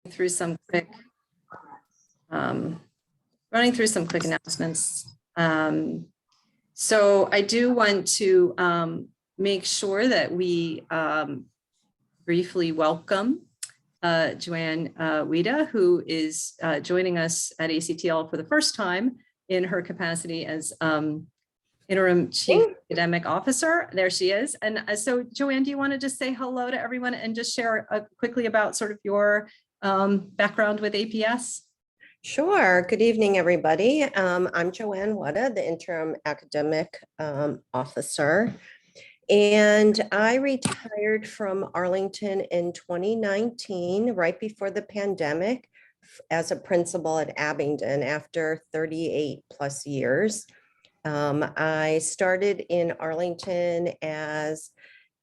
through some quick running through some quick announcements. So I do want to make sure that we briefly welcome Joanne Wida, who is joining us at ACTL for the first time in her capacity as Interim Chief Academic Officer. There she is. And so Joanne, do you want to just say hello to everyone and just share quickly about sort of your background with APS? Sure. Good evening, everybody. I'm Joanne Wida, the Interim Academic Officer. And I retired from Arlington in 2019, right before the pandemic, as a principal at Abingdon after 38 plus years. I started in Arlington as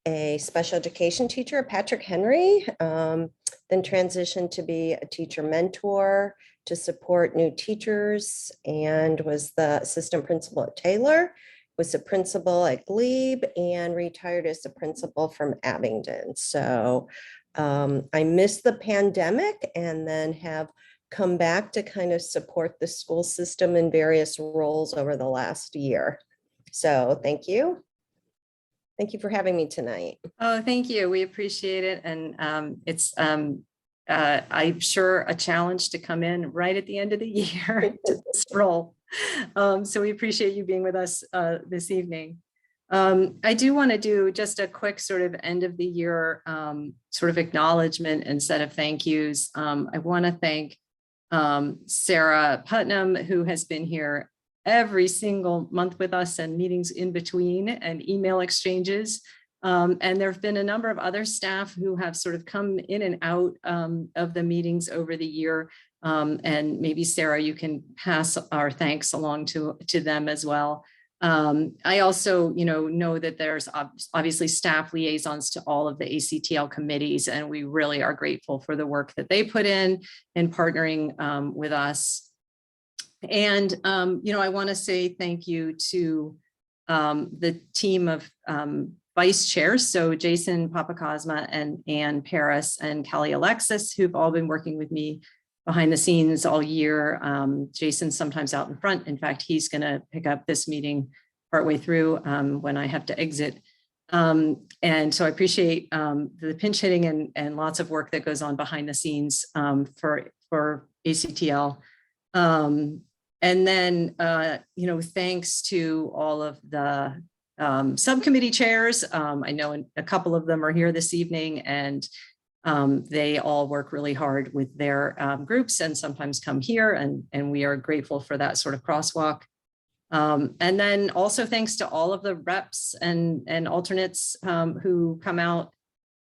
a special education teacher at Patrick Henry, then transitioned to be a teacher mentor to support new teachers, and was the assistant principal at Taylor, was the principal at Glebe, and retired as the principal from Abingdon. So I missed the pandemic and then have come back to kind of support the school system in various roles over the last year. So thank you. Thank you for having me tonight. Oh, thank you. We appreciate it. And it's, I'm sure, a challenge to come in right at the end of the year to this role. So we appreciate you being with us this evening. I do want to do just a quick sort of end of the year sort of acknowledgement and set of thank yous. I want to thank Sarah Putnam, who has been here every single month with us and meetings in between and email exchanges. And there have been a number of other staff who have sort of come in and out of the meetings over the year. And maybe Sarah, you can pass our thanks along to them as well. I also, know that there's obviously staff liaisons to all of the ACTL committees, and we really are grateful for the work that they put in partnering with us. And, I want to say thank you to the team of vice chairs. So Jason Papacosma and Ann Paris and Kelly Alexis, who've all been working with me behind the scenes all year. Jason's sometimes out in front. In fact, he's going to pick up this meeting partway through when I have to exit. And so I appreciate the pinch hitting and lots of work that goes on behind the scenes for ACTL. And then, thanks to all of the subcommittee chairs. I know a couple of them are here this evening, and they all work really hard with their groups and sometimes come here, and we are grateful for that sort of crosswalk. And then also thanks to all of the reps and alternates who come out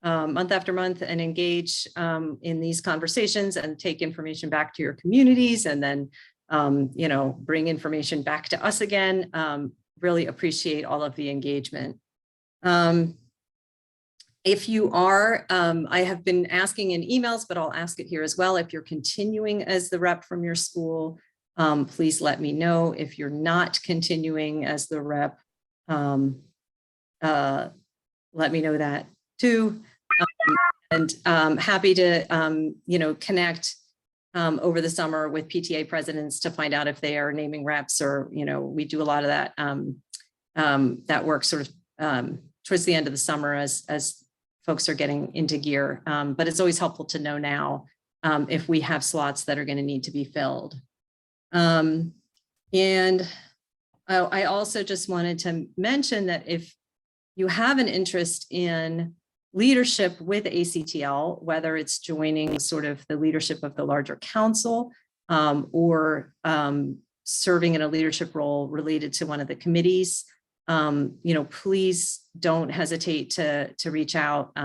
month after month and engage in these conversations and take information back to your communities, and then bring information back to us again. Really appreciate all of the engagement. If you are, I have been asking in emails, but I'll ask it here as well. If you're continuing as the rep from your school, please let me know. If you're not continuing as the rep, let me know that too. And happy to, connect over the summer with PTA presidents to find out if they are naming reps, or, we do a lot of that, that work sort of towards the end of the summer as folks are getting into gear. But it's always helpful to know now if we have slots that are going to need to be filled. And I also just wanted to mention that if you have an interest in leadership with ACTL, whether it's joining sort of the leadership of the larger council or serving in a leadership role related to one of the committees, please don't hesitate to reach out.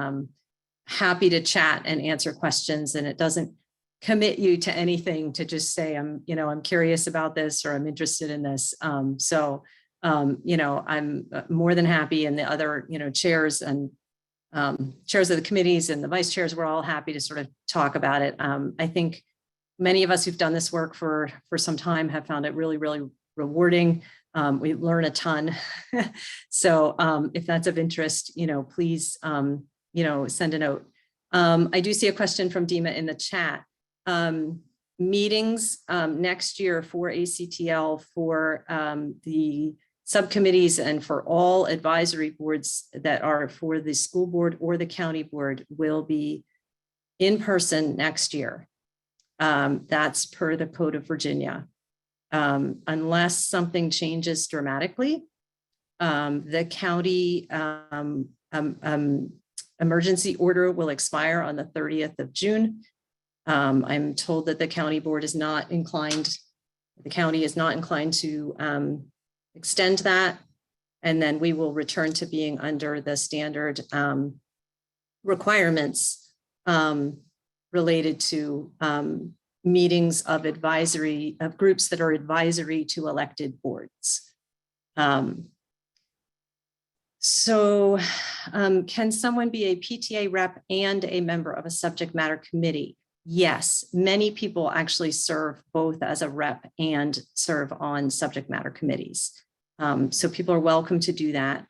Happy to chat and answer questions, and it doesn't commit you to anything to just say, I'm curious about this, or I'm interested in this. I'm more than happy, and the other, chairs and chairs of the committees and the vice chairs, we're all happy to sort of talk about it. I think many of us who've done this work for some time have found it really, really rewarding. We learn a ton. So if that's of interest, please, send a note. I do see a question from Dima in the chat. meetings next year for ACTL for the subcommittees and for all advisory boards that are for the school board or the county board will be in person next year. That's per the Code of Virginia. Unless something changes dramatically, the county emergency order will expire on the 30th of June. I'm told that the county board is not inclined, the county is not inclined to extend that. And then we will return to being under the standard requirements related to meetings of advisory, of groups that are advisory to elected boards. Can someone be a PTA rep and a member of a subject matter committee? Yes, many people actually serve both as a rep and serve on subject matter committees. So people are welcome to do that.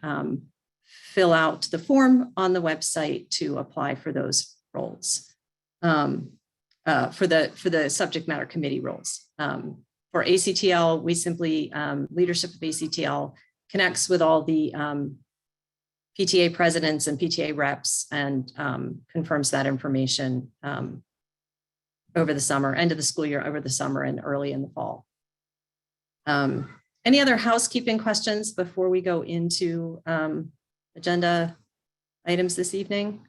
Fill out the form on the website to apply for those roles, for the subject matter committee roles. For ACTL, we simply, leadership of ACTL connects with all the PTA presidents and PTA reps and confirms that information over the summer, end of the school year, over the summer and early in the fall. Any other housekeeping questions before we go into agenda items this evening?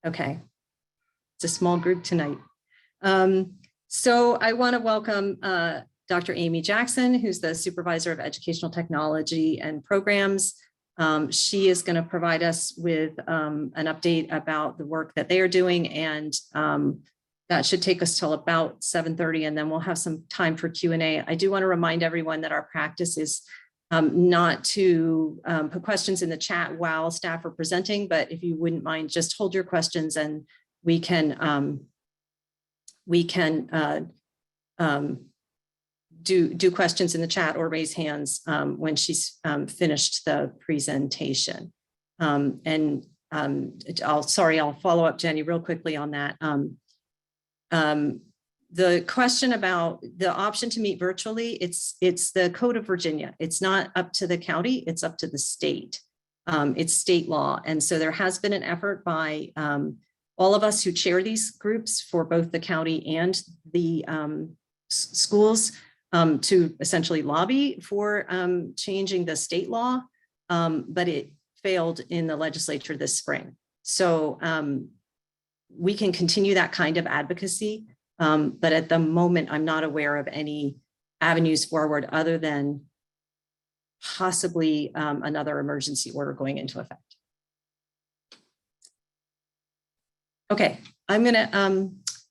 Okay, it's a small group tonight. So I want to welcome Dr. Amy Jackson, who's the Supervisor of Educational Technology and Programs. She is going to provide us with an update about the work that they are doing, and that should take us till about 7:30, and then we'll have some time for Q&A. I do want to remind everyone that our practice is not to put questions in the chat while staff are presenting, but if you wouldn't mind, just hold your questions and we can do questions in the chat or raise hands when she's finished the presentation. I'll follow up, Jenny, real quickly on that. The question about the option to meet virtually, it's the Code of Virginia. It's not up to the county, it's up to the state. It's state law. And so there has been an effort by all of us who chair these groups for both the county and the schools to essentially lobby for changing the state law, but it failed in the legislature this spring. So we can continue that kind of advocacy, but at the moment, I'm not aware of any avenues forward other than possibly another emergency order going into effect. Okay, I'm gonna,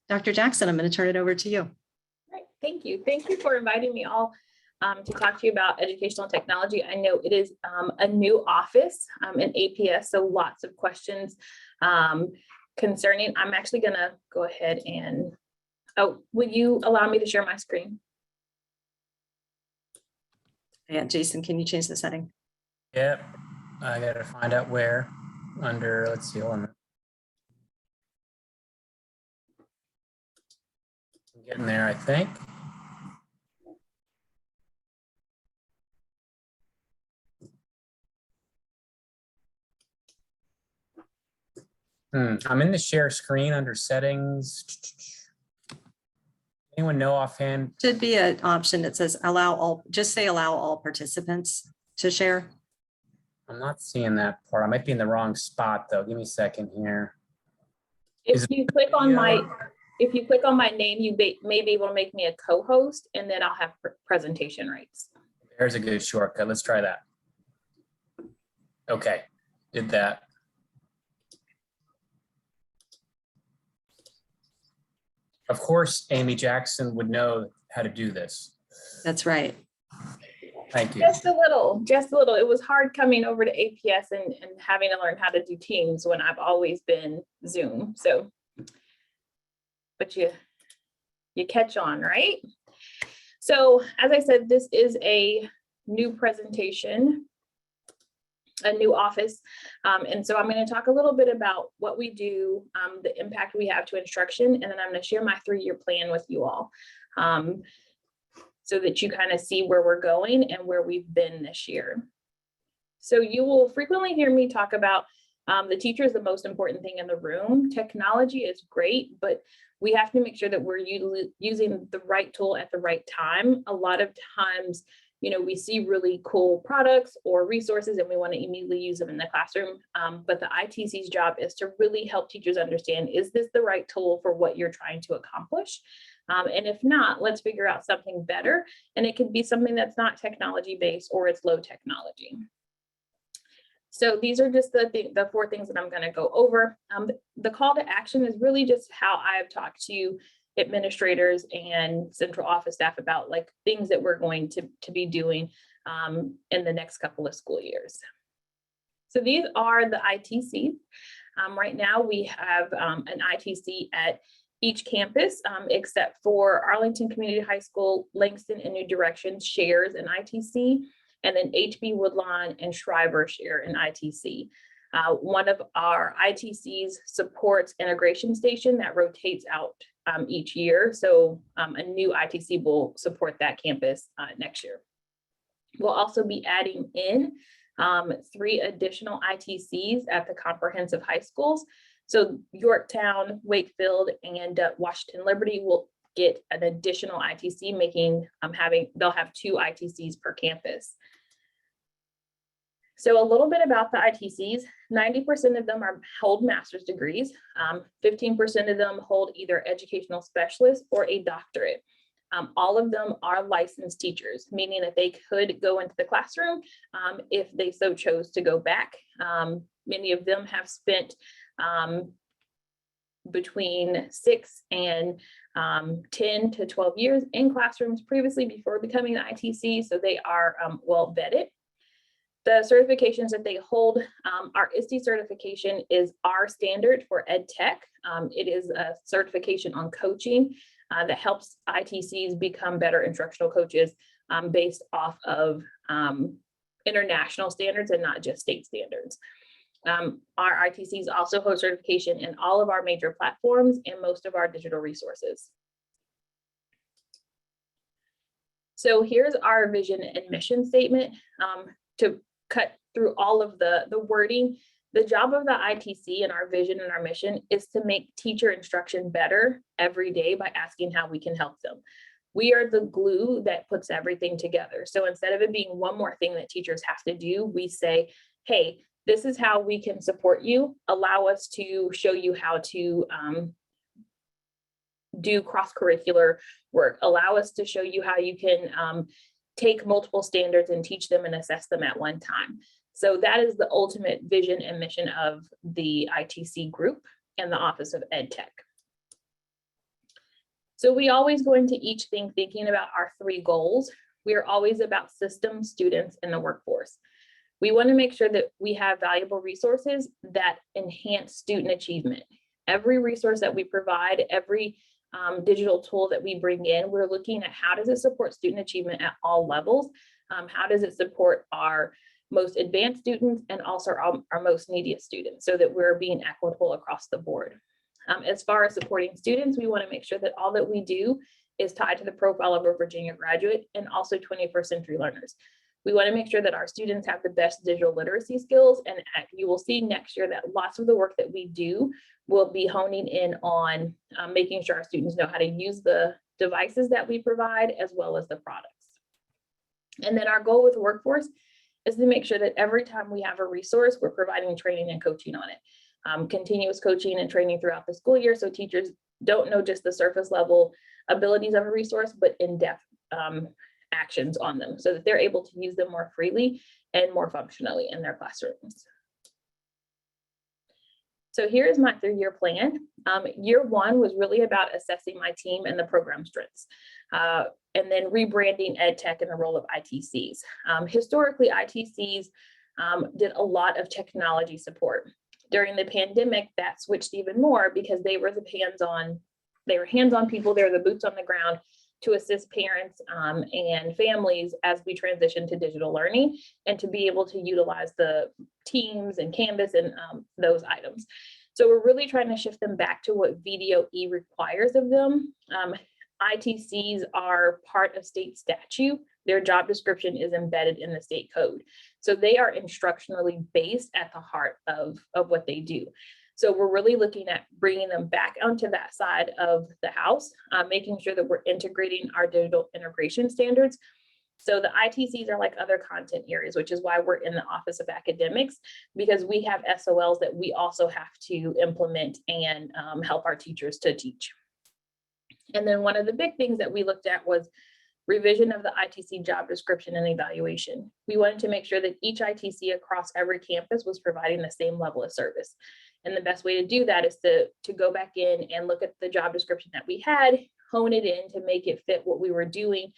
Dr. Jackson, I'm gonna turn it over to you. Right, thank you. Thank you for inviting me all to talk to you about educational technology. I know it is a new office in APS, so lots of questions concerning. I'm actually gonna go ahead and, oh, will you allow me to share my screen? Yeah, Jason, can you change the setting? Yep, I gotta find out where under, let's see, hold on. I'm getting there, I think. I'm in the share screen under settings. Anyone know offhand? Should be an option that says allow all, just say allow all participants to share. I'm not seeing that part. I might be in the wrong spot though. Give me a second here. If you click on my name, you may be able to make me a co-host, and then I'll have presentation rights. There's a good shortcut. Let's try that. Okay, did that. Of course, Amy Jackson would know how to do this. That's right. Thank you. Just a little, just a little. It was hard coming over to APS and having to learn how to do Teams when I've always been Zoom. So, but you catch on, right? So as I said, this is a new presentation. a new office. And so I'm going to talk a little bit about what we do, the impact we have to instruction, and then I'm going to share my 3-year plan with you all, so that you kind of see where we're going and where we've been this year. So you will frequently hear me talk about the teacher is the most important thing in the room. Technology is great, but we have to make sure that we're using the right tool at the right time. A lot of times, you know, we see really cool products or resources and we want to immediately use them in the classroom. But the ITC's job is to really help teachers understand, is this the right tool for what you're trying to accomplish? And if not, let's figure out something better. And it could be something that's not technology based or it's low technology. So these are just the 4 things that I'm going to go over. The call to action is really just how I've talked to administrators and central office staff about like things that we're going to be doing in the next couple of school years. So these are the ITCs. Right now we have an ITC at each campus, except for Arlington Community High School, Langston and New Directions shares an ITC, and then HB Woodlawn and Shriver share an ITC. One of our ITCs supports Integration Station that rotates out each year. So a new ITC will support that campus next year. We'll also be adding in 3 additional ITCs at the comprehensive high schools. So Yorktown, Wakefield, and Washington Liberty will get an additional ITC, making they'll have 2 ITCs per campus. So a little bit about the ITCs, 90% of them hold master's degrees, 15% of them hold either educational specialist or a doctorate. All of them are licensed teachers, meaning that they could go into the classroom if they so chose to go back. Many of them have spent between 6 and 10 to 12 years in classrooms previously before becoming an ITC, so they are well vetted. The certifications that they hold, our ISTE certification is our standard for ed tech. It is a certification on coaching that helps ITCs become better instructional coaches based off of international standards and not just state standards. Our ITCs also hold certification in all of our major platforms and most of our digital resources. So here's our vision and mission statement. To cut through all of the wording, the job of the ITC and our vision and our mission is to make teacher instruction better every day by asking how we can help them. We are the glue that puts everything together. So instead of it being one more thing that teachers have to do, we say, hey, this is how we can support you. Allow us to show you how to do cross-curricular work. Allow us to show you how you can take multiple standards and teach them and assess them at one time. So that is the ultimate vision and mission of the ITC group and the Office of Ed Tech. So we always go into each thing thinking about our 3 goals. We are always about systems, students, and the workforce. We want to make sure that we have valuable resources that enhance student achievement. Every resource that we provide, every digital tool that we bring in, we're looking at how does it support student achievement at all levels? How does it support our most advanced students and also our most neediest students so that we're being equitable across the board. As far as supporting students, we want to make sure that all that we do is tied to the profile of a Virginia graduate and also 21st century learners. We want to make sure that our students have the best digital literacy skills, and you will see next year that lots of the work that we do will be honing in on making sure our students know how to use the devices that we provide as well as the products. And then our goal with the workforce is to make sure that every time we have a resource, we're providing training and coaching on it. Continuous coaching and training throughout the school year so teachers don't know just the surface level abilities of a resource, but in-depth actions on them so that they're able to use them more freely and more functionally in their classrooms. So here's my 3-year plan. Year 1 was really about assessing my team and the program strengths, and then rebranding ed tech in the role of ITCs. Historically, ITCs did a lot of technology support. During the pandemic, that switched even more because they were hands-on people, they were the boots on the ground. to assist parents and families as we transition to digital learning and to be able to utilize the Teams and Canvas and those items. So we're really trying to shift them back to what VDOE requires of them. ITCs are part of state statute. Their job description is embedded in the state code. So they are instructionally based at the heart of what they do. So we're really looking at bringing them back onto that side of the house, making sure that we're integrating our digital integration standards. So the ITCs are like other content areas, which is why we're in the Office of Academics, because we have SOLs that we also have to implement and help our teachers to teach. And then one of the big things that we looked at was revision of the ITC job description and evaluation. We wanted to make sure that each ITC across every campus was providing the same level of service. And the best way to do that is to go back in and look at the job description that we had, hone it in to make it fit what we were doing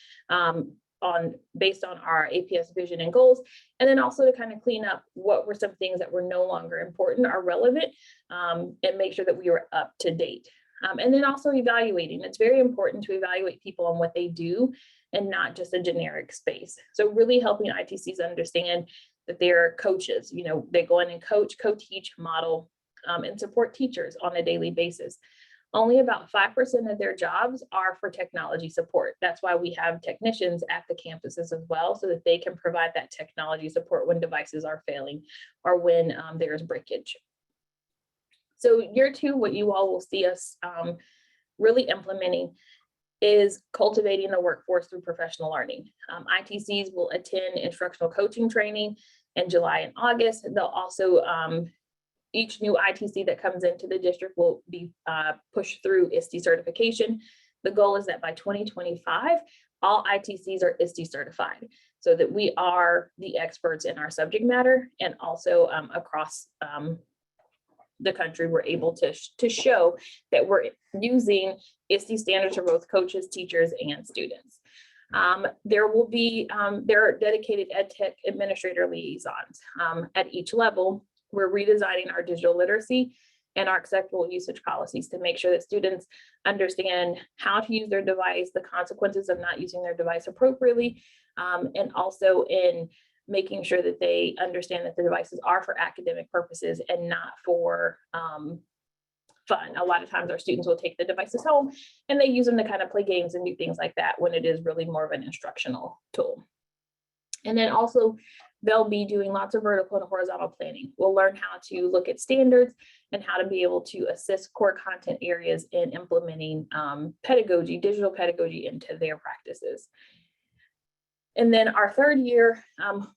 based on our APS vision and goals, and then also to kind of clean up what were some things that were no longer important or relevant, and make sure that we were up to date. And then also evaluating. It's very important to evaluate people on what they do and not just a generic space. So really helping ITCs understand that they're coaches, you know, they go in and coach, co-teach, model, and support teachers on a daily basis. Only about 5% of their jobs are for technology support. That's why we have technicians at the campuses as well, so that they can provide that technology support when devices are failing or when there's breakage. So year two, what you all will see us really implementing is cultivating the workforce through professional learning. ITCs will attend instructional coaching training in July and August. They'll also, each new ITC that comes into the district will be pushed through ISTE certification. The goal is that by 2025, all ITCs are ISTE certified, so that we are the experts in our subject matter, and also across the country, we're able to show that we're using ISTE standards for both coaches, teachers, and students. There are dedicated ed tech administrator liaisons at each level. We're redesigning our digital literacy and our acceptable usage policies to make sure that students understand how to use their device, the consequences of not using their device appropriately, and also in making sure that they understand that the devices are for academic purposes and not for fun. A lot of times our students will take the devices home and they use them to kind of play games and do things like that, when it is really more of an instructional tool. And then also they'll be doing lots of vertical and horizontal planning. We'll learn how to look at standards and how to be able to assist core content areas in implementing pedagogy, digital pedagogy into their practices. And then our third year,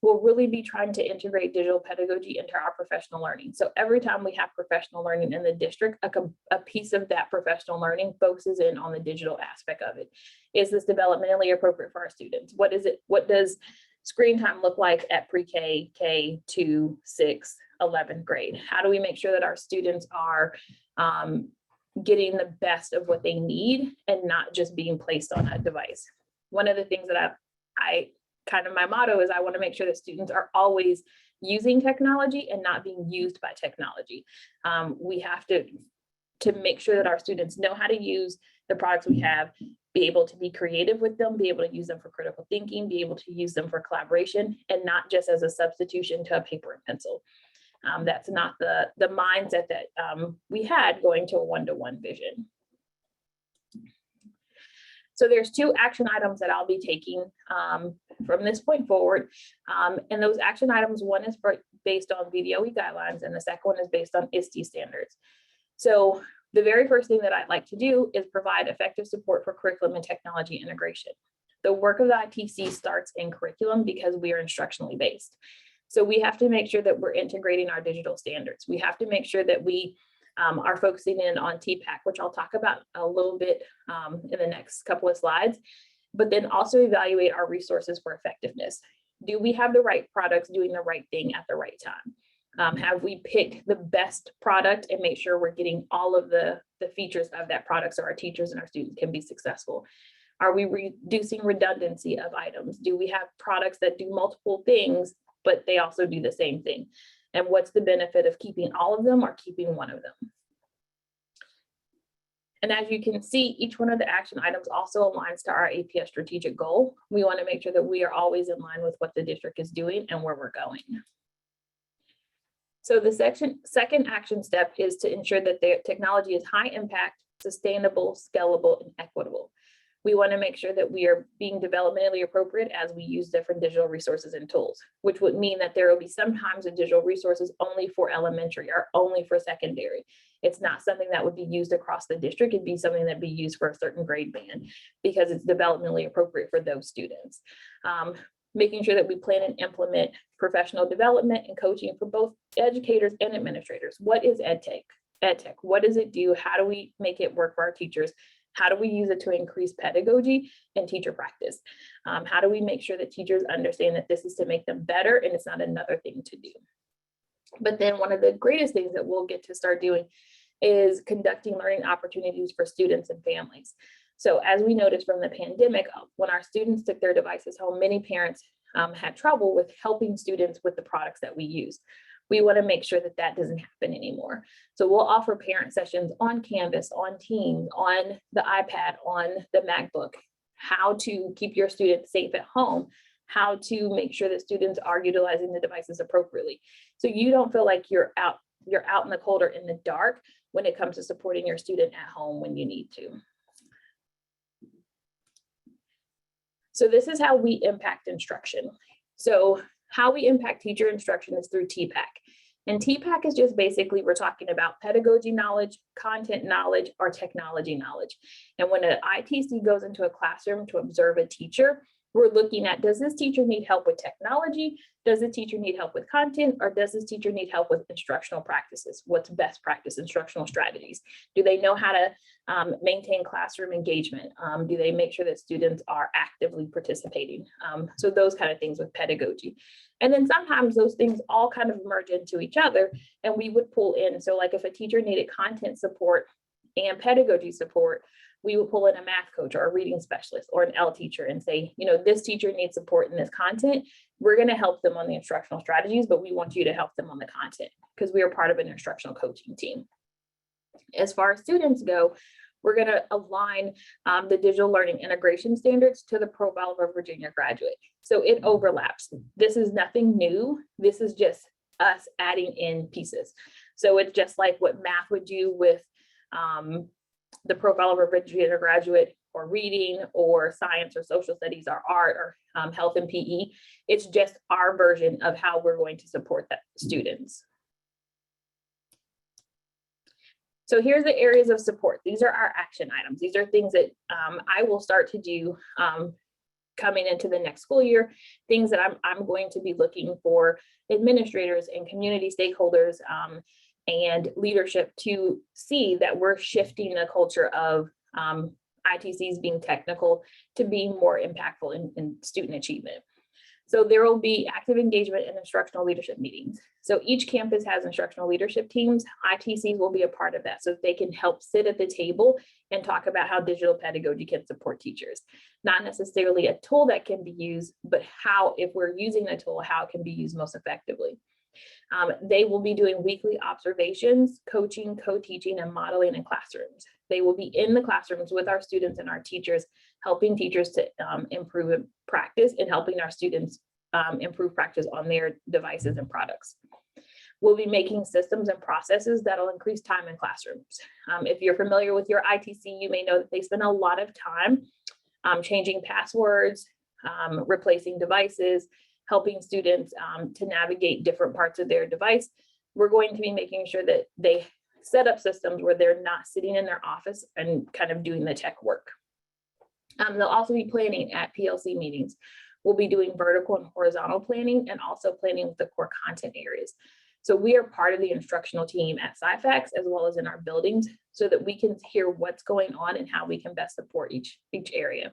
we'll really be trying to integrate digital pedagogy into our professional learning. So every time we have professional learning in the district, a piece of that professional learning focuses in on the digital aspect of it. Is this developmentally appropriate for our students? What is it? What does screen time look like at pre-K, K, 2, 6, 11th grade? How do we make sure that our students are getting the best of what they need and not just being placed on a device? One of the things that my motto is I want to make sure that students are always using technology and not being used by technology. We have to make sure that our students know how to use the products we have, be able to be creative with them, be able to use them for critical thinking, be able to use them for collaboration, and not just as a substitution to a paper and pencil. That's not the mindset that we had going to a one-to-one vision. So there's 2 action items that I'll be taking from this point forward. And those action items, one is based on VDOE guidelines, and the second one is based on ISTE standards. So the very first thing that I'd like to do is provide effective support for curriculum and technology integration. The work of the ITC starts in curriculum because we are instructionally based. So we have to make sure that we're integrating our digital standards. We have to make sure that we are focusing in on TPAC, which I'll talk about a little bit in the next couple of slides, but then also evaluate our resources for effectiveness. Do we have the right products doing the right thing at the right time? Have we picked the best product and make sure we're getting all of the features of that product so our teachers and our students can be successful? Are we reducing redundancy of items? Do we have products that do multiple things, but they also do the same thing? And what's the benefit of keeping all of them or keeping one of them? And as you can see, each one of the action items also aligns to our APS strategic goal. We want to make sure that we are always in line with what the district is doing and where we're going. So the second action step is to ensure that the technology is high impact, sustainable, scalable, and equitable. We want to make sure that we are being developmentally appropriate as we use different digital resources and tools, which would mean that there will be sometimes the digital resources only for elementary or only for secondary. It's not something that would be used across the district. It'd be something that'd be used for a certain grade band because it's developmentally appropriate for those students. Making sure that we plan and implement professional development and coaching for both educators and administrators. What is EdTech? EdTech, what does it do? How do we make it work for our teachers? How do we use it to increase pedagogy and teacher practice? How do we make sure that teachers understand that this is to make them better and it's not another thing to do? But then one of the greatest things that we'll get to start doing is conducting learning opportunities for students and families. So as we noticed from the pandemic, when our students took their devices home, many parents had trouble with helping students with the products that we use. We want to make sure that that doesn't happen anymore. So we'll offer parent sessions on Canvas, on Teams, on the iPad, on the MacBook, how to keep your students safe at home, how to make sure that students are utilizing the devices appropriately. So you don't feel like you're out in the cold or in the dark when it comes to supporting your student at home when you need to. So this is how we impact instruction. So how we impact teacher instruction is through TPAC. And TPAC is just basically, we're talking about pedagogy knowledge, content knowledge, or technology knowledge. And when an ITC goes into a classroom to observe a teacher, we're looking at, does this teacher need help with technology? Does the teacher need help with content? Or does this teacher need help with instructional practices? What's best practice instructional strategies? Do they know how to maintain classroom engagement? Do they make sure that students are actively participating? So those kind of things with pedagogy. And then sometimes those things all kind of merge into each other and we would pull in. So like if a teacher needed content support and pedagogy support, we would pull in a math coach or a reading specialist or an L teacher and say, you know, this teacher needs support in this content. We're going to help them on the instructional strategies, but we want you to help them on the content because we are part of an instructional coaching team. As far as students go, we're going to align the digital learning integration standards to the profile of a Virginia graduate. So it overlaps. This is nothing new. This is just us adding in pieces. So it's just like what math would do with the profile of a Virginia graduate, or reading, or science, or social studies, or art, or health and PE. It's just our version of how we're going to support that students. So here's the areas of support. These are our action items. These are things that I will start to do coming into the next school year, things that I'm going to be looking for administrators and community stakeholders and leadership to see that we're shifting the culture of ITCs being technical to being more impactful in student achievement. So there will be active engagement in instructional leadership meetings. So each campus has instructional leadership teams. ITCs will be a part of that so that they can help sit at the table and talk about how digital pedagogy can support teachers. Not necessarily a tool that can be used, but how, if we're using a tool, how it can be used most effectively. They will be doing weekly observations, coaching, co-teaching, and modeling in classrooms. They will be in the classrooms with our students and our teachers, helping teachers to improve practice and helping our students improve practice on their devices and products. We'll be making systems and processes that'll increase time in classrooms. If you're familiar with your ITC, you may know that they spend a lot of time changing passwords, replacing devices, helping students to navigate different parts of their device. We're going to be making sure that they set up systems where they're not sitting in their office and kind of doing the tech work. They'll also be planning at PLC meetings. We'll be doing vertical and horizontal planning and also planning with the core content areas. So we are part of the instructional team at SciFax as well as in our buildings so that we can hear what's going on and how we can best support each area.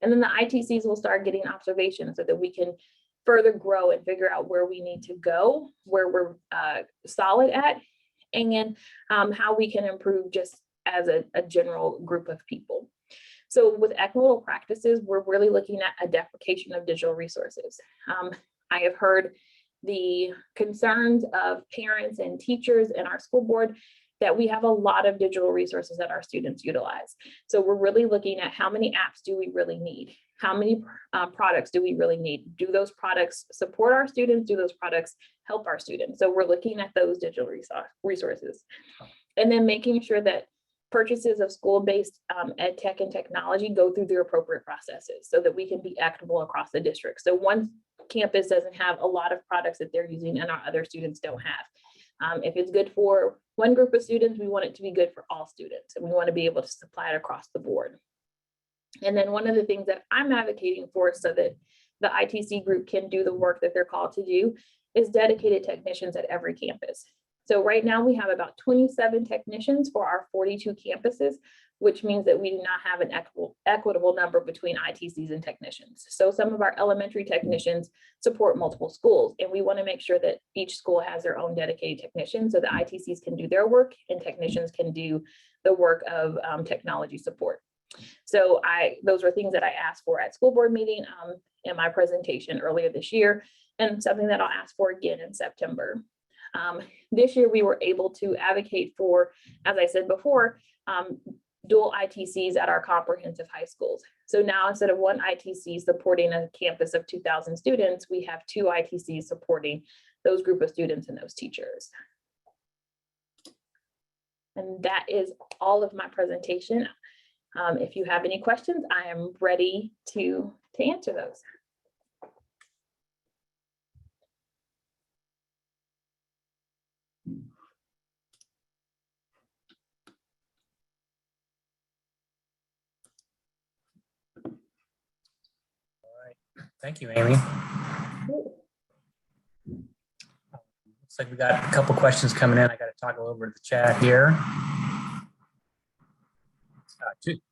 And then the ITCs will start getting observations so that we can further grow and figure out where we need to go, where we're solid at, and how we can improve just as a general group of people. So with equitable practices, we're really looking at a deprecation of digital resources. I have heard the concerns of parents and teachers and our school board that we have a lot of digital resources that our students utilize. So we're really looking at how many apps do we really need? How many products do we really need? Do those products support our students? Do those products help our students? So we're looking at those digital resources. And then making sure that purchases of school-based ed tech and technology go through the appropriate processes so that we can be equitable across the district. So one campus doesn't have a lot of products that they're using and our other students don't have. If it's good for one group of students, we want it to be good for all students, and we want to be able to supply it across the board. And then one of the things that I'm advocating for so that the ITC group can do the work that they're called to do is dedicated technicians at every campus. So right now we have about 27 technicians for our 42 campuses, which means that we do not have an equitable number between ITCs and technicians. So some of our elementary technicians support multiple schools, and we want to make sure that each school has their own dedicated technician so the ITCs can do their work and technicians can do the work of technology support. So those are things that I asked for at school board meeting in my presentation earlier this year, and something that I'll ask for again in September. This year we were able to advocate for, as I said before, dual ITCs at our comprehensive high schools. So now instead of one ITC supporting a campus of 2,000 students, we have two ITCs supporting those group of students and those teachers. And that is all of my presentation. If you have any questions, I am ready to answer those. Thank you, Amy. Looks like we got a couple questions coming in. I got to toggle over to the chat here.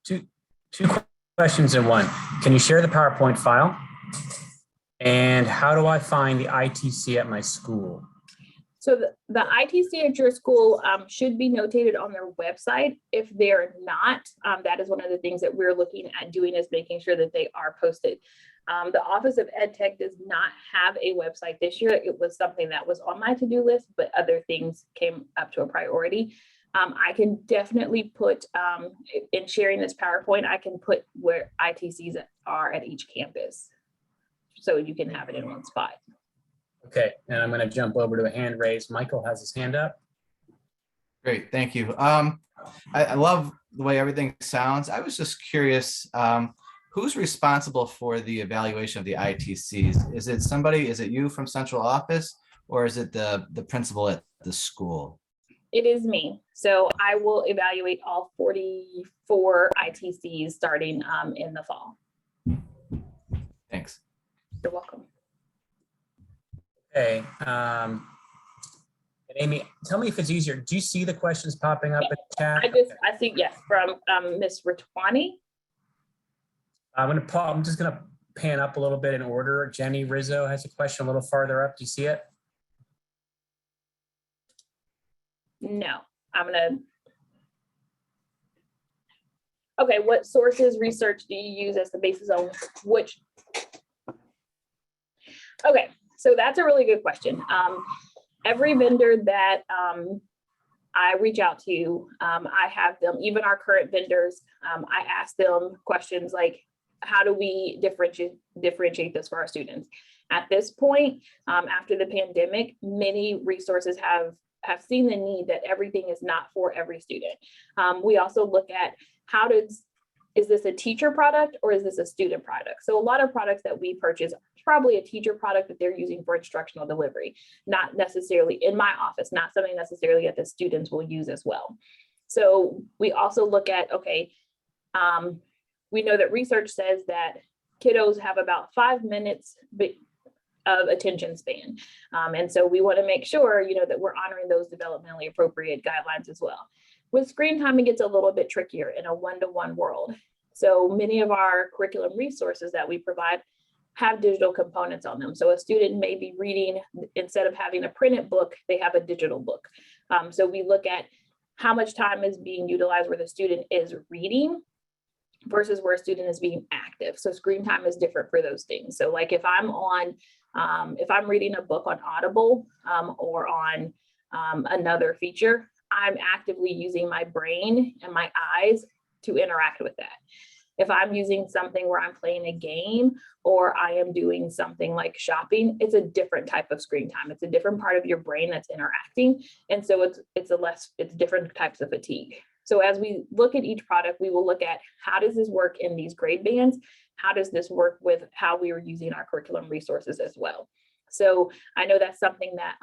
Two questions in one. Can you share the PowerPoint file? And how do I find the ITC at my school? So the ITC at your school should be notated on their website. If they're not, that is one of the things that we're looking at doing, is making sure that they are posted. The Office of Ed Tech does not have a website this year. It was something that was on my to-do list, but other things came up to a priority. I can definitely put, in sharing this PowerPoint, I can put where ITCs are at each campus, so you can have it in one spot. Okay, and I'm going to jump over to a hand raise. Michael has his hand up. Great, thank you. I love the way everything sounds. I was just curious, who's responsible for the evaluation of the ITCs? Is it you from central office, or is it the principal at the school? It is me. So I will evaluate all 44 ITCs starting in the fall. Thanks. You're welcome. Okay. And Amy, tell me if it's easier. Do you see the questions popping up in the chat? I see, yes, from Ms. Ritwani. I'm just going to pan up a little bit in order. Jenny Rizzo has a question a little farther up. Do you see it? No, okay, what sources research do you use as the basis on which? Okay, so that's a really good question. Every vendor that I reach out to, I have them, even our current vendors, I ask them questions like, how do we differentiate this for our students? At this point, after the pandemic, many resources have seen the need that everything is not for every student. We also look at is this a teacher product or is this a student product? So a lot of products that we purchase are probably a teacher product that they're using for instructional delivery, not necessarily in my office, not something necessarily that the students will use as well. So we also look at, okay, we know that research says that kiddos have about 5 minutes of attention span. And so we want to make sure, that we're honoring those developmentally appropriate guidelines as well. With screen time, it gets a little bit trickier in a one-to-one world. So many of our curriculum resources that we provide have digital components on them. So a student may be reading, instead of having a printed book, they have a digital book. So we look at how much time is being utilized where the student is reading versus where a student is being active. So screen time is different for those things. So like if I'm reading a book on Audible or on another feature, I'm actively using my brain and my eyes to interact with that. If I'm using something where I'm playing a game or I am doing something like shopping, it's a different type of screen time. It's a different part of your brain that's interacting. And so it's different types of fatigue. So as we look at each product, we will look at how does this work in these grade bands? How does this work with how we are using our curriculum resources as well? So I know that's something that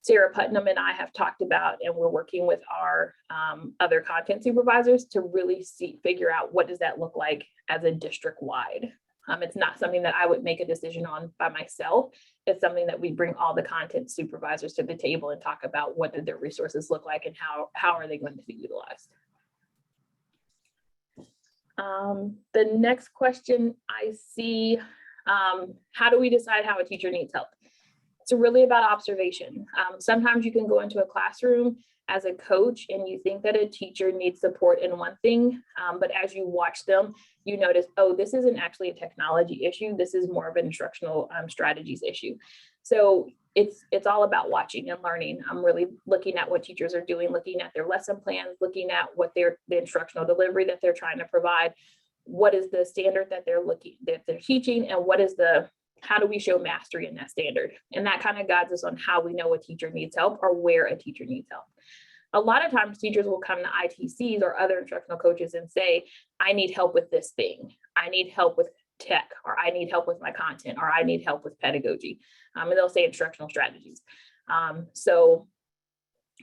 Sarah Putnam and I have talked about, and we're working with our other content supervisors to really figure out what does that look like as a district wide. It's not something that I would make a decision on by myself. It's something that we bring all the content supervisors to the table and talk about what did their resources look like and how are they going to be utilized. The next question I see, how do we decide how a teacher needs help? It's really about observation. Sometimes you can go into a classroom as a coach and you think that a teacher needs support in one thing, but as you watch them, you notice, oh, this isn't actually a technology issue. This is more of an instructional strategies issue. So it's all about watching and learning. I'm really looking at what teachers are doing, looking at their lesson plans, looking at what the instructional delivery that they're trying to provide. What is the standard that they're teaching, and what is how do we show mastery in that standard? And that kind of guides us on how we know a teacher needs help or where a teacher needs help. A lot of times teachers will come to ITCs or other instructional coaches and say, I need help with this thing. I need help with tech, or I need help with my content, or I need help with pedagogy. And they'll say instructional strategies. So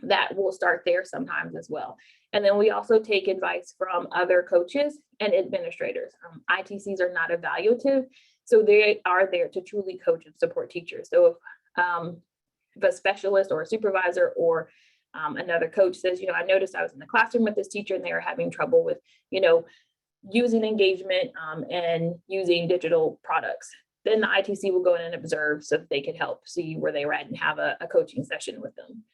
that will start there sometimes as well. And then we also take advice from other coaches and administrators. ITCs are not evaluative, so they are there to truly coach and support teachers. So if a specialist or a supervisor or another coach says, I noticed I was in the classroom with this teacher and they were having trouble with, using engagement and using digital products, then the ITC will go in and observe so that they can help see where they were at and have a coaching session with them.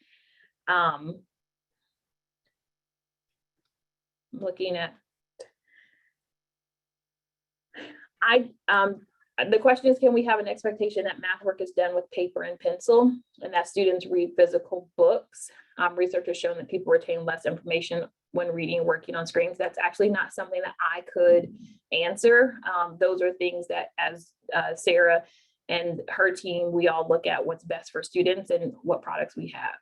Looking at, the question is, can we have an expectation that math work is done with paper and pencil and that students read physical books? Research has shown that people retain less information when reading and working on screens. That's actually not something that I could answer. Those are things that as Sarah and her team, we all look at what's best for students and what products we have.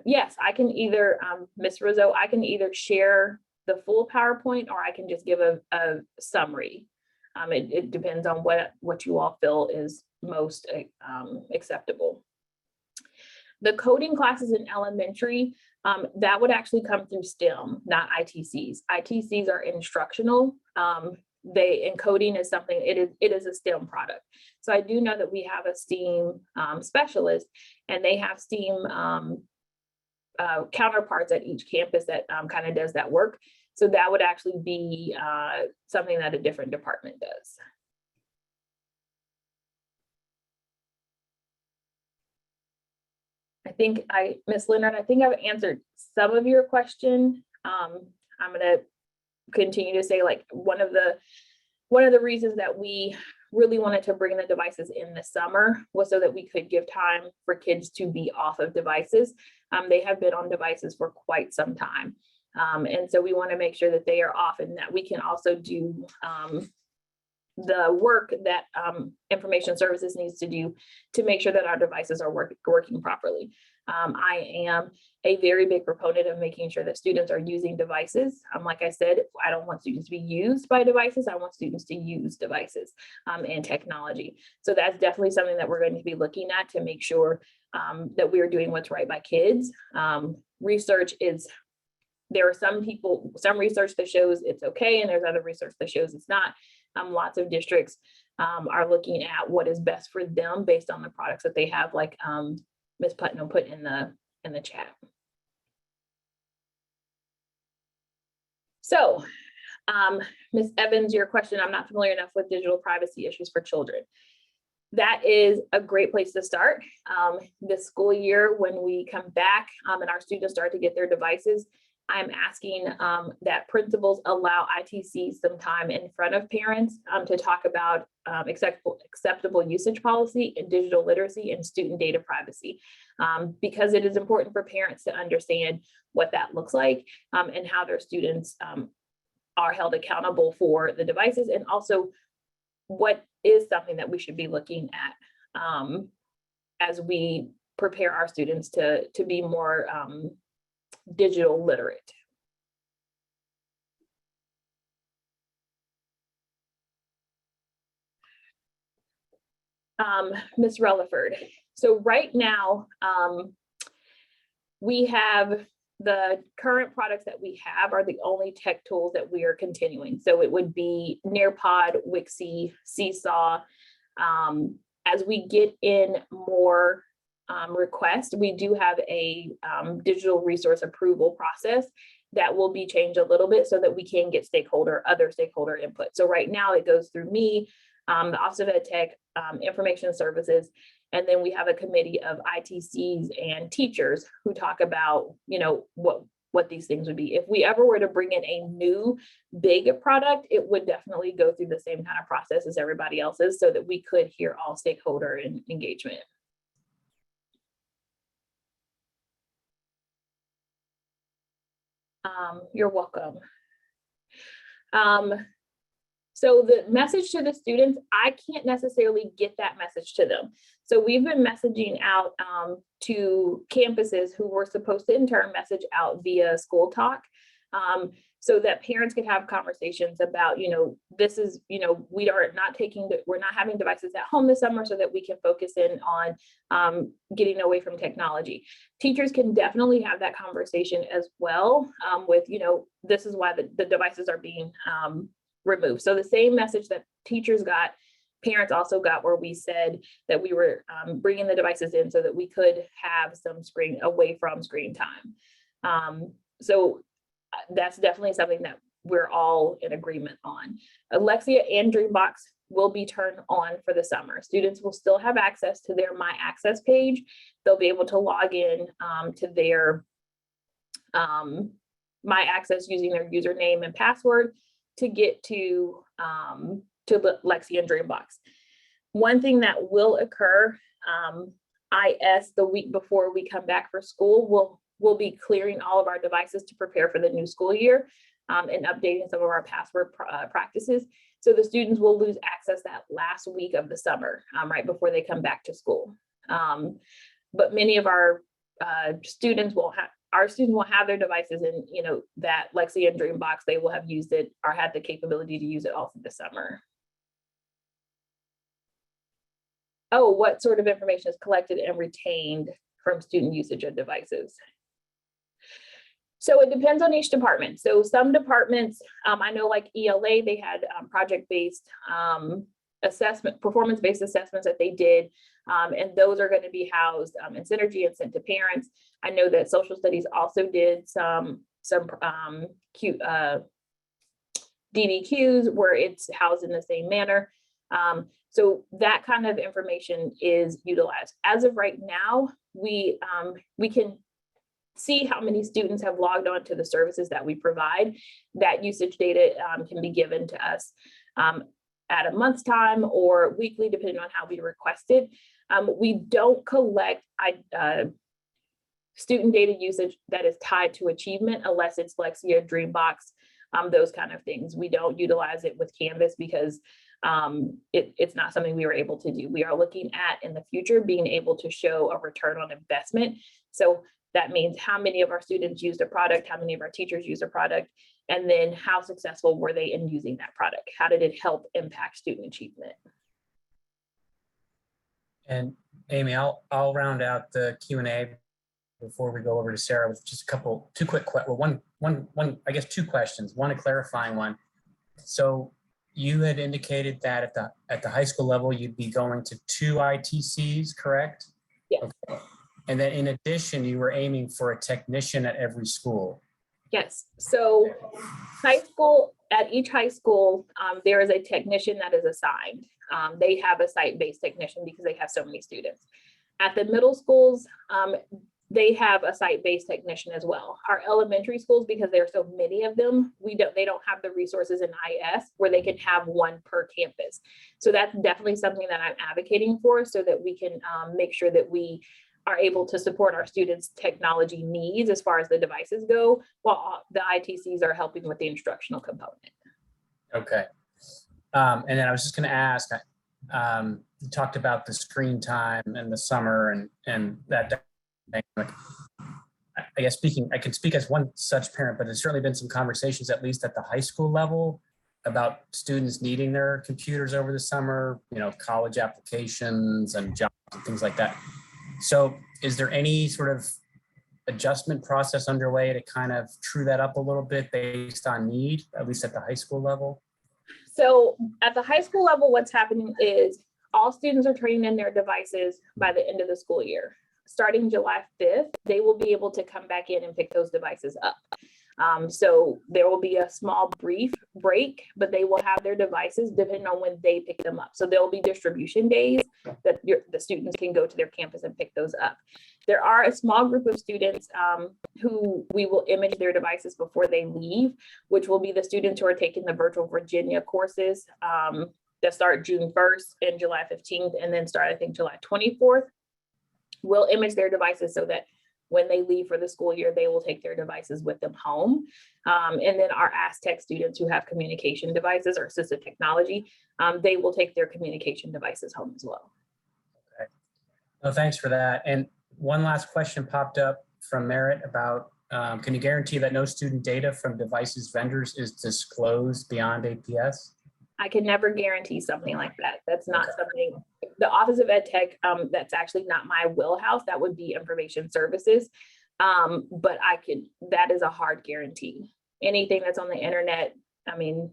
Yes, I can either, Ms. Rizzo, I can either share the full PowerPoint or I can just give a summary. It depends on what you all feel is most acceptable. The coding classes in elementary, that would actually come through STEM, not ITCs. ITCs are instructional. Encoding is something, it is a STEM product. So I do know that we have a STEAM specialist, and they have STEAM counterparts at each campus that kind of does that work. So that would actually be something that a different department does. I think Ms. Leonard, I think I've answered some of your question. I'm going to continue to say, like, one of the reasons that we really wanted to bring the devices in the summer was so that we could give time for kids to be off of devices. They have been on devices for quite some time. And so we want to make sure that they are off and that we can also do the work that information services needs to do to make sure that our devices are working properly. I am a very big proponent of making sure that students are using devices. Like I said, I don't want students to be used by devices. I want students to use devices and technology. So that's definitely something that we're going to be looking at to make sure that we are doing what's right by kids. Research is, there are some research that shows it's okay, and there's other research that shows it's not. Lots of districts are looking at what is best for them based on the products that they have, like Ms. Putnam put in the chat. So, Ms. Evans, your question, I'm not familiar enough with digital privacy issues for children. That is a great place to start. This school year, when we come back and our students start to get their devices, I'm asking that principals allow ITC some time in front of parents to talk about acceptable usage policy and digital literacy and student data privacy, because it is important for parents to understand what that looks like and how their students are held accountable for the devices, and also what is something that we should be looking at as we prepare our students to be more digital literate. Ms. Relaford, so right now we have the current products that we have are the only tech tools that we are continuing. So it would be Nearpod, Wixie, Seesaw. As we get in more requests, we do have a digital resource approval process that will be changed a little bit so that we can get other stakeholder input. So right now it goes through me, the Office of Ed Tech, Information Services, and then we have a committee of ITCs and teachers who talk about, what these things would be. If we ever were to bring in a new big product, it would definitely go through the same kind of process as everybody else's so that we could hear all stakeholder engagement. You're welcome. So the message to the students, I can't necessarily get that message to them. So we've been messaging out to campuses who were supposed to in turn message out via School Talk, so that parents could have conversations about, this is, we're not having devices at home this summer so that we can focus in on getting away from technology. Teachers can definitely have that conversation as well with, this is why the devices are being removed. So the same message that teachers got, parents also got, where we said that we were bringing the devices in so that we could have some away from screen time. So that's definitely something that we're all in agreement on. Alexia and Dreambox will be turned on for the summer. Students will still have access to their My Access page. They'll be able to log in to their My Access using their username and password to get to Lexi and Dreambox. One thing that will occur, IS the week before we come back for school, we'll be clearing all of our devices to prepare for the new school year and updating some of our password practices. So the students will lose access that last week of the summer, right before they come back to school. But many of our students will have their devices, and that Lexi and Dreambox, they will have used it or had the capability to use it all through the summer. Oh, what sort of information is collected and retained from student usage of devices? So it depends on each department. So some departments, I know like ELA, they had project-based assessment, performance-based assessments that they did. And those are going to be housed in Synergy and sent to parents. I know that social studies also did some DBQs where it's housed in the same manner. So that kind of information is utilized. As of right now, we can see how many students have logged on to the services that we provide. That usage data can be given to us at a month's time or weekly, depending on how we request it. We don't collect student data usage that is tied to achievement unless it's Lexia, Dreambox, those kind of things. We don't utilize it with Canvas because it's not something we were able to do. We are looking at in the future being able to show a return on investment. So that means how many of our students used a product, how many of our teachers used a product, and then how successful were they in using that product? How did it help impact student achievement? And Amy, I'll round out the Q&A before we go over to Sarah with just two questions. One, a clarifying one. So you had indicated that at the high school level, you'd be going to 2 ITCs, correct? Yes. Okay. And then in addition, you were aiming for a technician at every school. Yes. So at each high school, there is a technician that is assigned. They have a site-based technician because they have so many students. At the middle schools, they have a site-based technician as well. Our elementary schools, because there are so many of them, they don't have the resources in IS where they can have one per campus. So that's definitely something that I'm advocating for, so that we can make sure that we are able to support our students' technology needs as far as the devices go, while the ITCs are helping with the instructional component. Okay. And then I was just going to ask, you talked about the screen time in the summer and that dynamic. I guess I can speak as one such parent, but there's certainly been some conversations, at least at the high school level, about students needing their computers over the summer, college applications and jobs and things like that. So is there any sort of adjustment process underway to kind of true that up a little bit based on need, at least at the high school level? So at the high school level, what's happening is all students are turning in their devices by the end of the school year. Starting July 5th, they will be able to come back in and pick those devices up. So there will be a small brief break, but they will have their devices depending on when they pick them up. So there will be distribution days that the students can go to their campus and pick those up. There are a small group of students who we will image their devices before they leave, which will be the students who are taking the Virtual Virginia courses that start June 1st and July 15th, and then start, I think, July 24th. We'll image their devices so that when they leave for the school year, they will take their devices with them home. And then our Aztec students who have communication devices or assistive technology, they will take their communication devices home as well. Okay. No, thanks for that. And one last question popped up from Merritt about, can you guarantee that no student data from devices vendors is disclosed beyond APS? I can never guarantee something like that. That's not something, the Office of Ed Tech, that's actually not my wheelhouse. That would be information services. But that is a hard guarantee. Anything that's on the internet, I mean,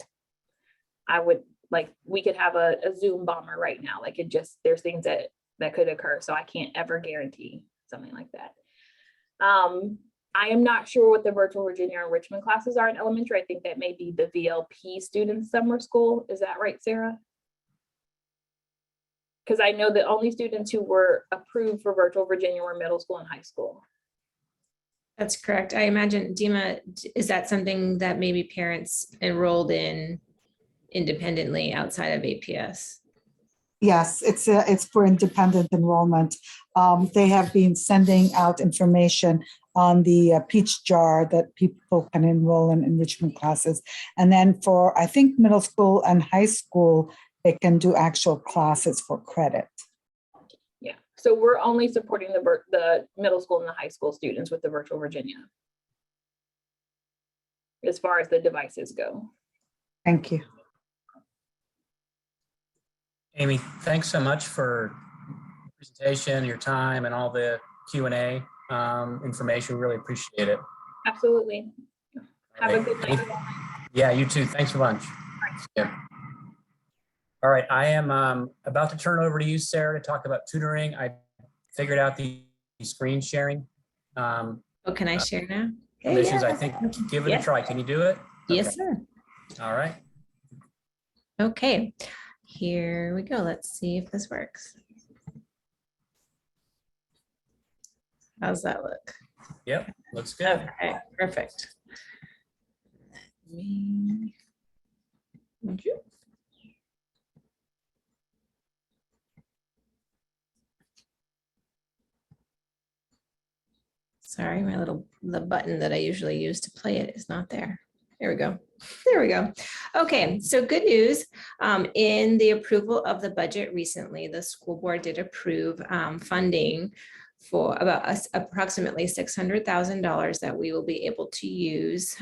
we could have a Zoom bomber right now. There's things that could occur. So I can't ever guarantee something like that. I am not sure what the Virtual Virginia enrichment classes are in elementary. I think that may be the VLP students summer school. Is that right, Sarah? Because I know the only students who were approved for Virtual Virginia were middle school and high school. That's correct. I imagine, Dima, is that something that maybe parents enrolled in independently outside of APS? Yes, it's for independent enrollment. They have been sending out information on the Peach Jar that people can enroll in enrichment classes. And then for, I think, middle school and high school, they can do actual classes for credit. Yeah, so we're only supporting the middle school and the high school students with the Virtual Virginia, as far as the devices go. Thank you. Amy, thanks so much for your presentation, your time, and all the Q&A information. We really appreciate it. Absolutely. Have a good night. Yeah, you too. Thanks a bunch. Yeah. All right, I am about to turn it over to you, Sarah, to talk about tutoring. I figured out the screen sharing. Oh, can I share now? Permissions, I think, give it a try. Can you do it? Yes, sir. All right. Okay, here we go. Let's see if this works. How's that look? Yep, looks good. Okay, perfect. Sorry, the button that I usually use to play it is not there. There we go. There we go. Okay, so good news. In the approval of the budget recently, the school board did approve funding for approximately $600,000 that we will be able to use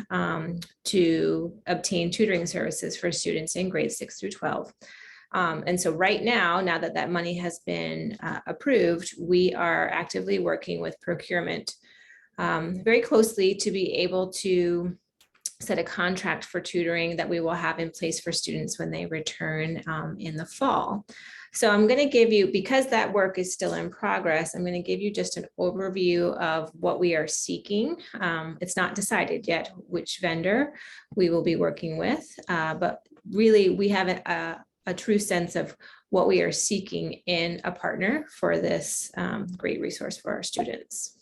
to obtain tutoring services for students in grades 6 through 12. And so right now that money has been approved, we are actively working with procurement very closely to be able to set a contract for tutoring that we will have in place for students when they return in the fall. So I'm going to give you, because that work is still in progress, I'm going to give you just an overview of what we are seeking. It's not decided yet which vendor we will be working with, but really we have a true sense of what we are seeking in a partner for this great resource for our students.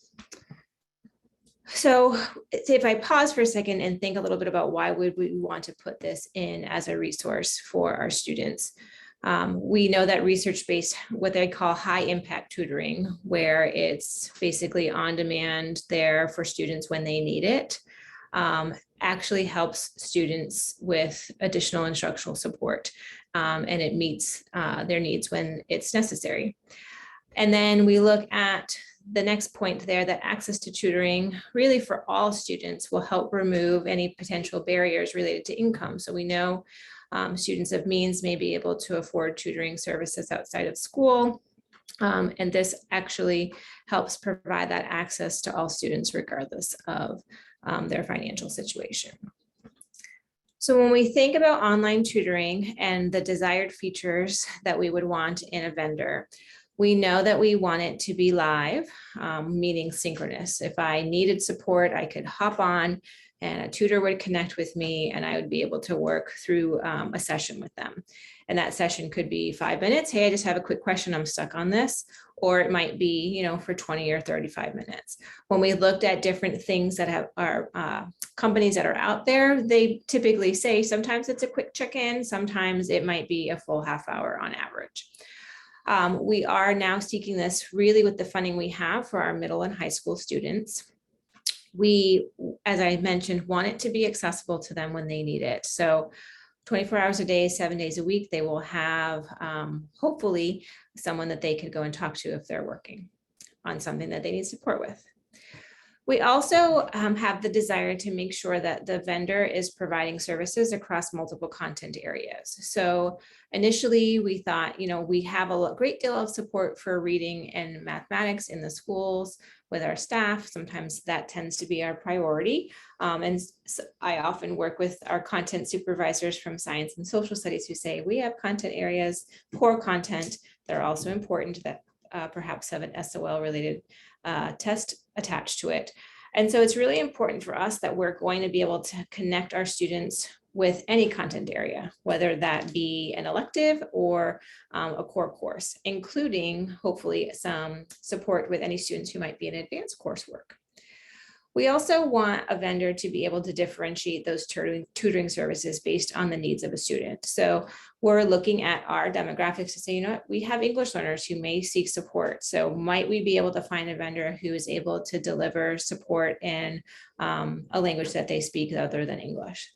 So if I pause for a second and think a little bit about why would we want to put this in as a resource for our students? We know that research-based, what they call high impact tutoring, where it's basically on demand there for students when they need it, actually helps students with additional instructional support, and it meets their needs when it's necessary. And then we look at the next point there, that access to tutoring really for all students will help remove any potential barriers related to income. So we know students of means may be able to afford tutoring services outside of school. And this actually helps provide that access to all students regardless of their financial situation. So when we think about online tutoring and the desired features that we would want in a vendor, we know that we want it to be live, meaning synchronous. If I needed support, I could hop on and a tutor would connect with me and I would be able to work through a session with them. And that session could be 5 minutes. Hey, I just have a quick question. I'm stuck on this. Or it might be, for 20 or 35 minutes. When we looked at different things that are companies that are out there, they typically say sometimes it's a quick check-in, sometimes it might be a full half hour on average. We are now seeking this really with the funding we have for our middle and high school students. We, as I mentioned, want it to be accessible to them when they need it. So 24 hours a day, 7 days a week, they will have hopefully someone that they could go and talk to if they're working on something that they need support with. We also have the desire to make sure that the vendor is providing services across multiple content areas. So initially we thought, we have a great deal of support for reading and mathematics in the schools with our staff. Sometimes that tends to be our priority. And I often work with our content supervisors from science and social studies who say, we have content areas, core content that are also important that perhaps have an SOL related test attached to it. And so it's really important for us that we're going to be able to connect our students with any content area, whether that be an elective or a core course, including hopefully some support with any students who might be in advanced coursework. We also want a vendor to be able to differentiate those tutoring services based on the needs of a student. So we're looking at our demographics to say, we have English learners who may seek support. So might we be able to find a vendor who is able to deliver support in a language that they speak other than English?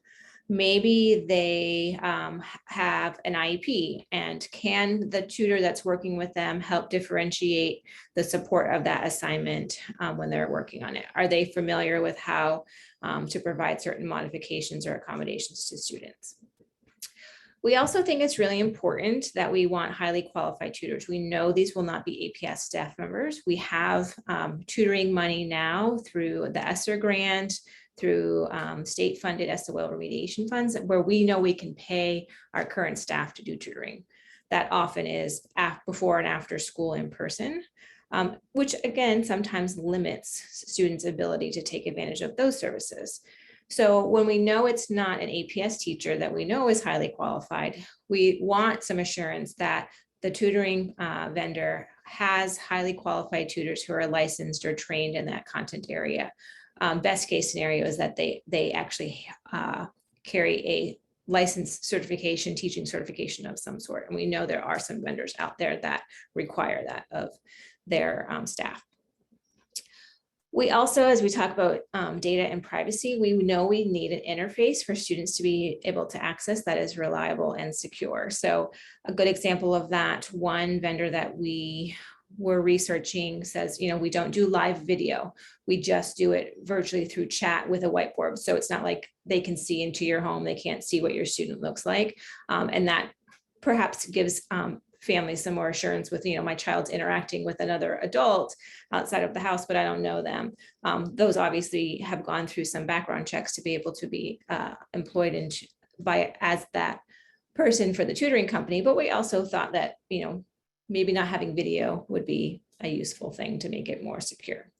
Maybe they have an IEP, and can the tutor that's working with them help differentiate the support of that assignment when they're working on it? Are they familiar with how to provide certain modifications or accommodations to students? We also think it's really important that we want highly qualified tutors. We know these will not be APS staff members. We have tutoring money now through the ESSER grant, through state-funded SOL remediation funds, where we know we can pay our current staff to do tutoring. That often is before and after school in person, which again, sometimes limits students' ability to take advantage of those services. So when we know it's not an APS teacher that we know is highly qualified, we want some assurance that the tutoring vendor has highly qualified tutors who are licensed or trained in that content area. Best case scenario is that they actually carry a license certification, teaching certification of some sort. And we know there are some vendors out there that require that of their staff. We also, as we talk about data and privacy, we know we need an interface for students to be able to access that is reliable and secure. So a good example of that, one vendor that we were researching says, we don't do live video. We just do it virtually through chat with a whiteboard. So it's not like they can see into your home. They can't see what your student looks like. And that perhaps gives families some more assurance with, my child's interacting with another adult outside of the house, but I don't know them. Those obviously have gone through some background checks to be able to be employed as that person for the tutoring company. But we also thought that, maybe not having video would be a useful thing to make it more secure.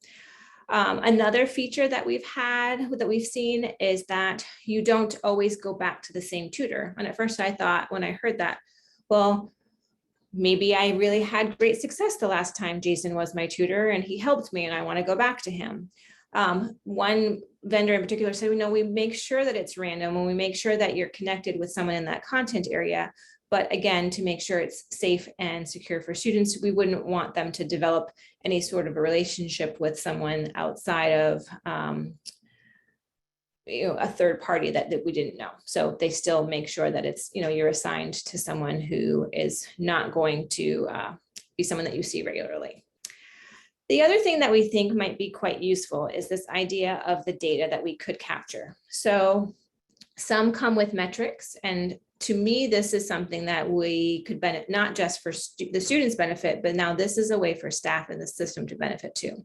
Another feature that we've seen is that you don't always go back to the same tutor. And at first I thought, when I heard that, well, maybe I really had great success the last time Jason was my tutor and he helped me and I want to go back to him. One vendor in particular said, we make sure that it's random and we make sure that you're connected with someone in that content area. But again, to make sure it's safe and secure for students, we wouldn't want them to develop any sort of a relationship with someone outside of a third party that we didn't know. So they still make sure that it's, you're assigned to someone who is not going to be someone that you see regularly. The other thing that we think might be quite useful is this idea of the data that we could capture. So some come with metrics, and to me, this is something that we could benefit, not just for the students' benefit, but now this is a way for staff in the system to benefit too.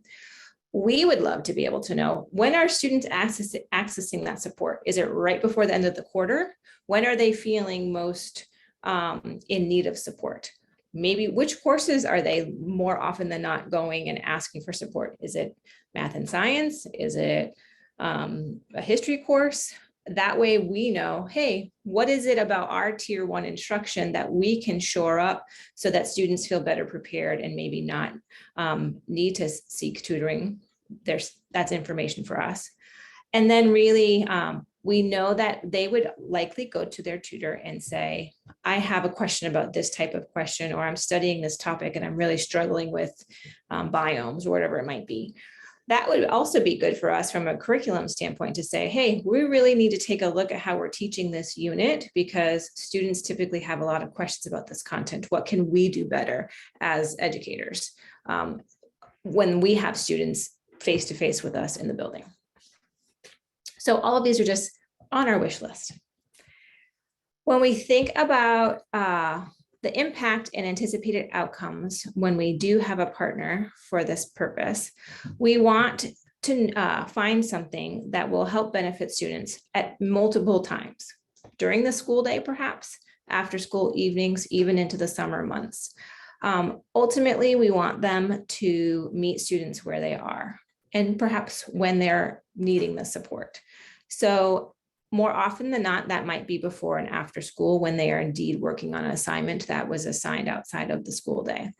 We would love to be able to know, when are students accessing that support? Is it right before the end of the quarter? When are they feeling most in need of support? Maybe which courses are they more often than not going and asking for support? Is it math and science? Is it a history course? That way we know, hey, what is it about our tier 1 instruction that we can shore up so that students feel better prepared and maybe not need to seek tutoring? That's information for us. And then really, we know that they would likely go to their tutor and say, I have a question about this type of question, or I'm studying this topic and I'm really struggling with biomes or whatever it might be. That would also be good for us from a curriculum standpoint to say, hey, we really need to take a look at how we're teaching this unit, because students typically have a lot of questions about this content. What can we do better as educators when we have students face-to-face with us in the building? So all of these are just on our wish list. When we think about the impact and anticipated outcomes when we do have a partner for this purpose, we want to find something that will help benefit students at multiple times during the school day, perhaps after school evenings, even into the summer months. Ultimately, we want them to meet students where they are and perhaps when they're needing the support. So more often than not, that might be before and after school when they are indeed working on an assignment that was assigned outside of the school day.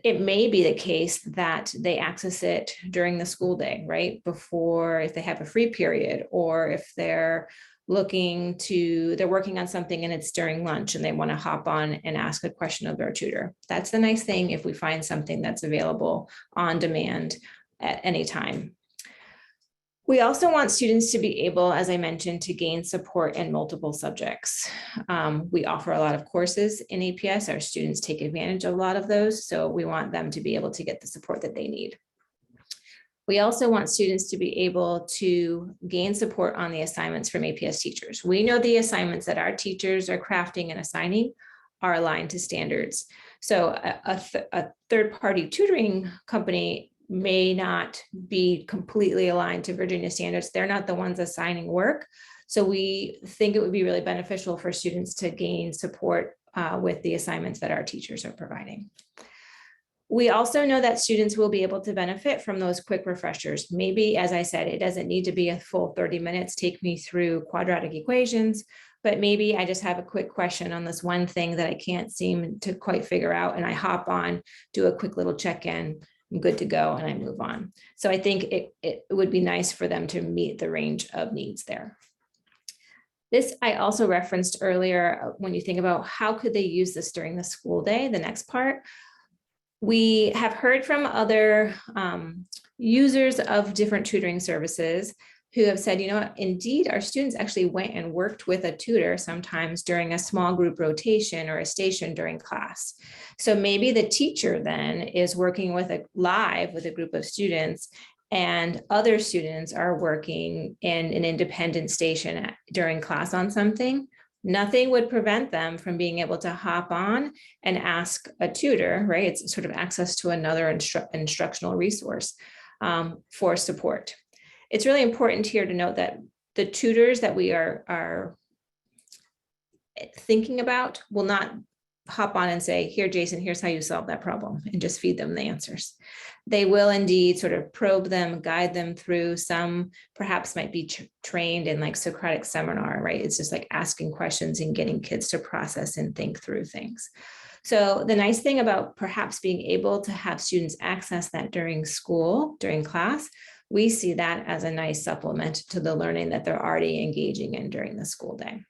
It may be the case that they access it during the school day, right? Before, if they have a free period, or if they're working on something and it's during lunch and they want to hop on and ask a question of their tutor. That's the nice thing if we find something that's available on demand at any time. We also want students to be able, as I mentioned, to gain support in multiple subjects. We offer a lot of courses in APS. Our students take advantage of a lot of those, so we want them to be able to get the support that they need. We also want students to be able to gain support on the assignments from APS teachers. We know the assignments that our teachers are crafting and assigning are aligned to standards. So a third-party tutoring company may not be completely aligned to Virginia standards. They're not the ones assigning work. So we think it would be really beneficial for students to gain support with the assignments that our teachers are providing. We also know that students will be able to benefit from those quick refreshers. Maybe, as I said, it doesn't need to be a full 30 minutes, take me through quadratic equations, but maybe I just have a quick question on this one thing that I can't seem to quite figure out, and I hop on, do a quick little check-in, I'm good to go, and I move on. So I think it would be nice for them to meet the range of needs there. This I also referenced earlier when you think about how could they use this during the school day, the next part. We have heard from other users of different tutoring services who have said, you know what, indeed, our students actually went and worked with a tutor sometimes during a small group rotation or a station during class. So maybe the teacher then is working with live with a group of students, and other students are working in an independent station during class on something. Nothing would prevent them from being able to hop on and ask a tutor, right? It's sort of access to another instructional resource for support. It's really important here to note that the tutors that we are thinking about will not hop on and say, here, Jason, here's how you solve that problem, and just feed them the answers. They will indeed sort of probe them, guide them through. Some perhaps might be trained in like Socratic seminar, right? It's just like asking questions and getting kids to process and think through things. So the nice thing about perhaps being able to have students access that during school, during class, we see that as a nice supplement to the learning that they're already engaging in during the school day.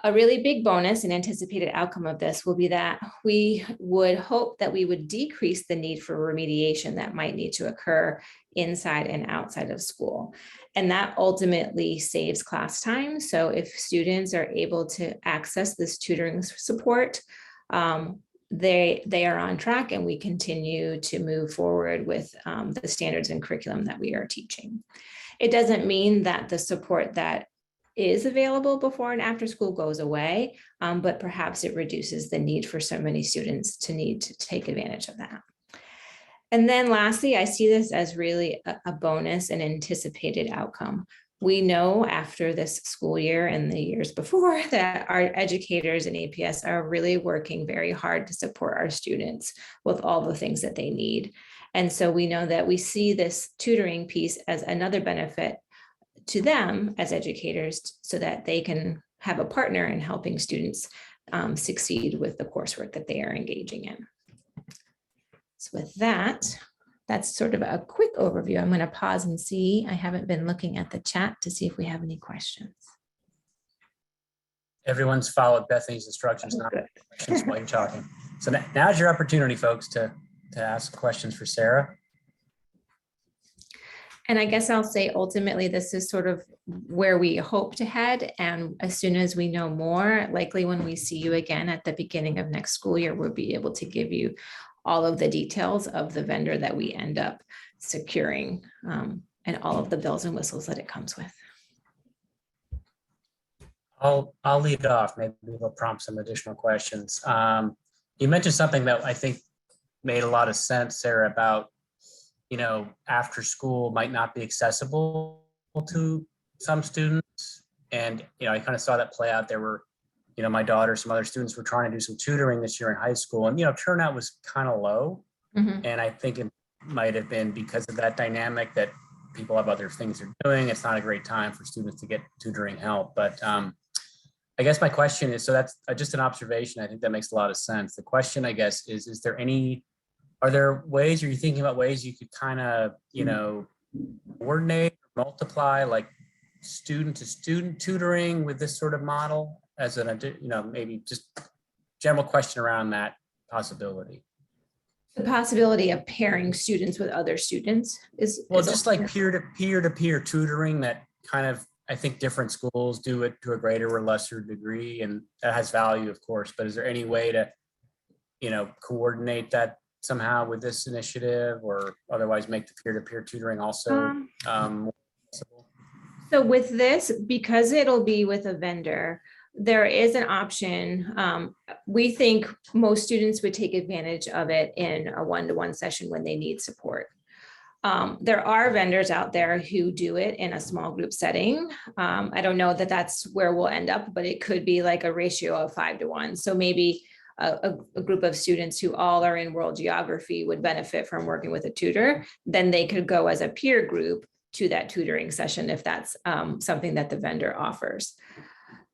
A really big bonus and anticipated outcome of this will be that we would hope that we would decrease the need for remediation that might need to occur inside and outside of school. And that ultimately saves class time. So if students are able to access this tutoring support, they are on track, and we continue to move forward with the standards and curriculum that we are teaching. It doesn't mean that the support that is available before and after school goes away, but perhaps it reduces the need for so many students to need to take advantage of that. And then lastly, I see this as really a bonus and anticipated outcome. We know after this school year and the years before that our educators and APS are really working very hard to support our students with all the things that they need. And so we know that we see this tutoring piece as another benefit to them as educators, so that they can have a partner in helping students succeed with the coursework that they are engaging in. So with that, that's sort of a quick overview. I'm going to pause and see. I haven't been looking at the chat to see if we have any questions. Everyone's followed Bethany's instructions, not questions while you're talking. So now's your opportunity, folks, to ask questions for Sarah. And I guess I'll say ultimately, this is sort of where we hope to head. And as soon as we know more, likely when we see you again at the beginning of next school year, we'll be able to give you all of the details of the vendor that we end up securing, and all of the bells and whistles that it comes with. I'll lead off. Maybe we'll prompt some additional questions. You mentioned something that I think made a lot of sense, Sarah, about, you know, after school might not be accessible to some students. And, you know, I kind of saw that play out. There were, you know, my daughter, some other students were trying to do some tutoring this year in high school, and, you know, turnout was kind of low. Mm-hmm. And I think it might have been because of that dynamic that people have other things they're doing. It's not a great time for students to get tutoring help. But I guess my question is, so that's just an observation. I think that makes a lot of sense. The question, I guess, is there any, are there ways, are you thinking about ways you could kind of, you know, coordinate, multiply like student to student tutoring with this sort of model as an, you know, maybe just general question around that possibility? The possibility of pairing students with other students is. Well, just like peer-to-peer tutoring that kind of, I think different schools do it to a greater or lesser degree, and that has value, of course, but is there any way to, you know, coordinate that somehow with this initiative, or otherwise make the peer-to-peer tutoring also more accessible? So with this, because it'll be with a vendor, there is an option. We think most students would take advantage of it in a one-to-one session when they need support. There are vendors out there who do it in a small group setting. I don't know that that's where we'll end up, but it could be like a ratio of 5-to-1. So maybe a group of students who all are in world geography would benefit from working with a tutor. Then they could go as a peer group to that tutoring session if that's something that the vendor offers.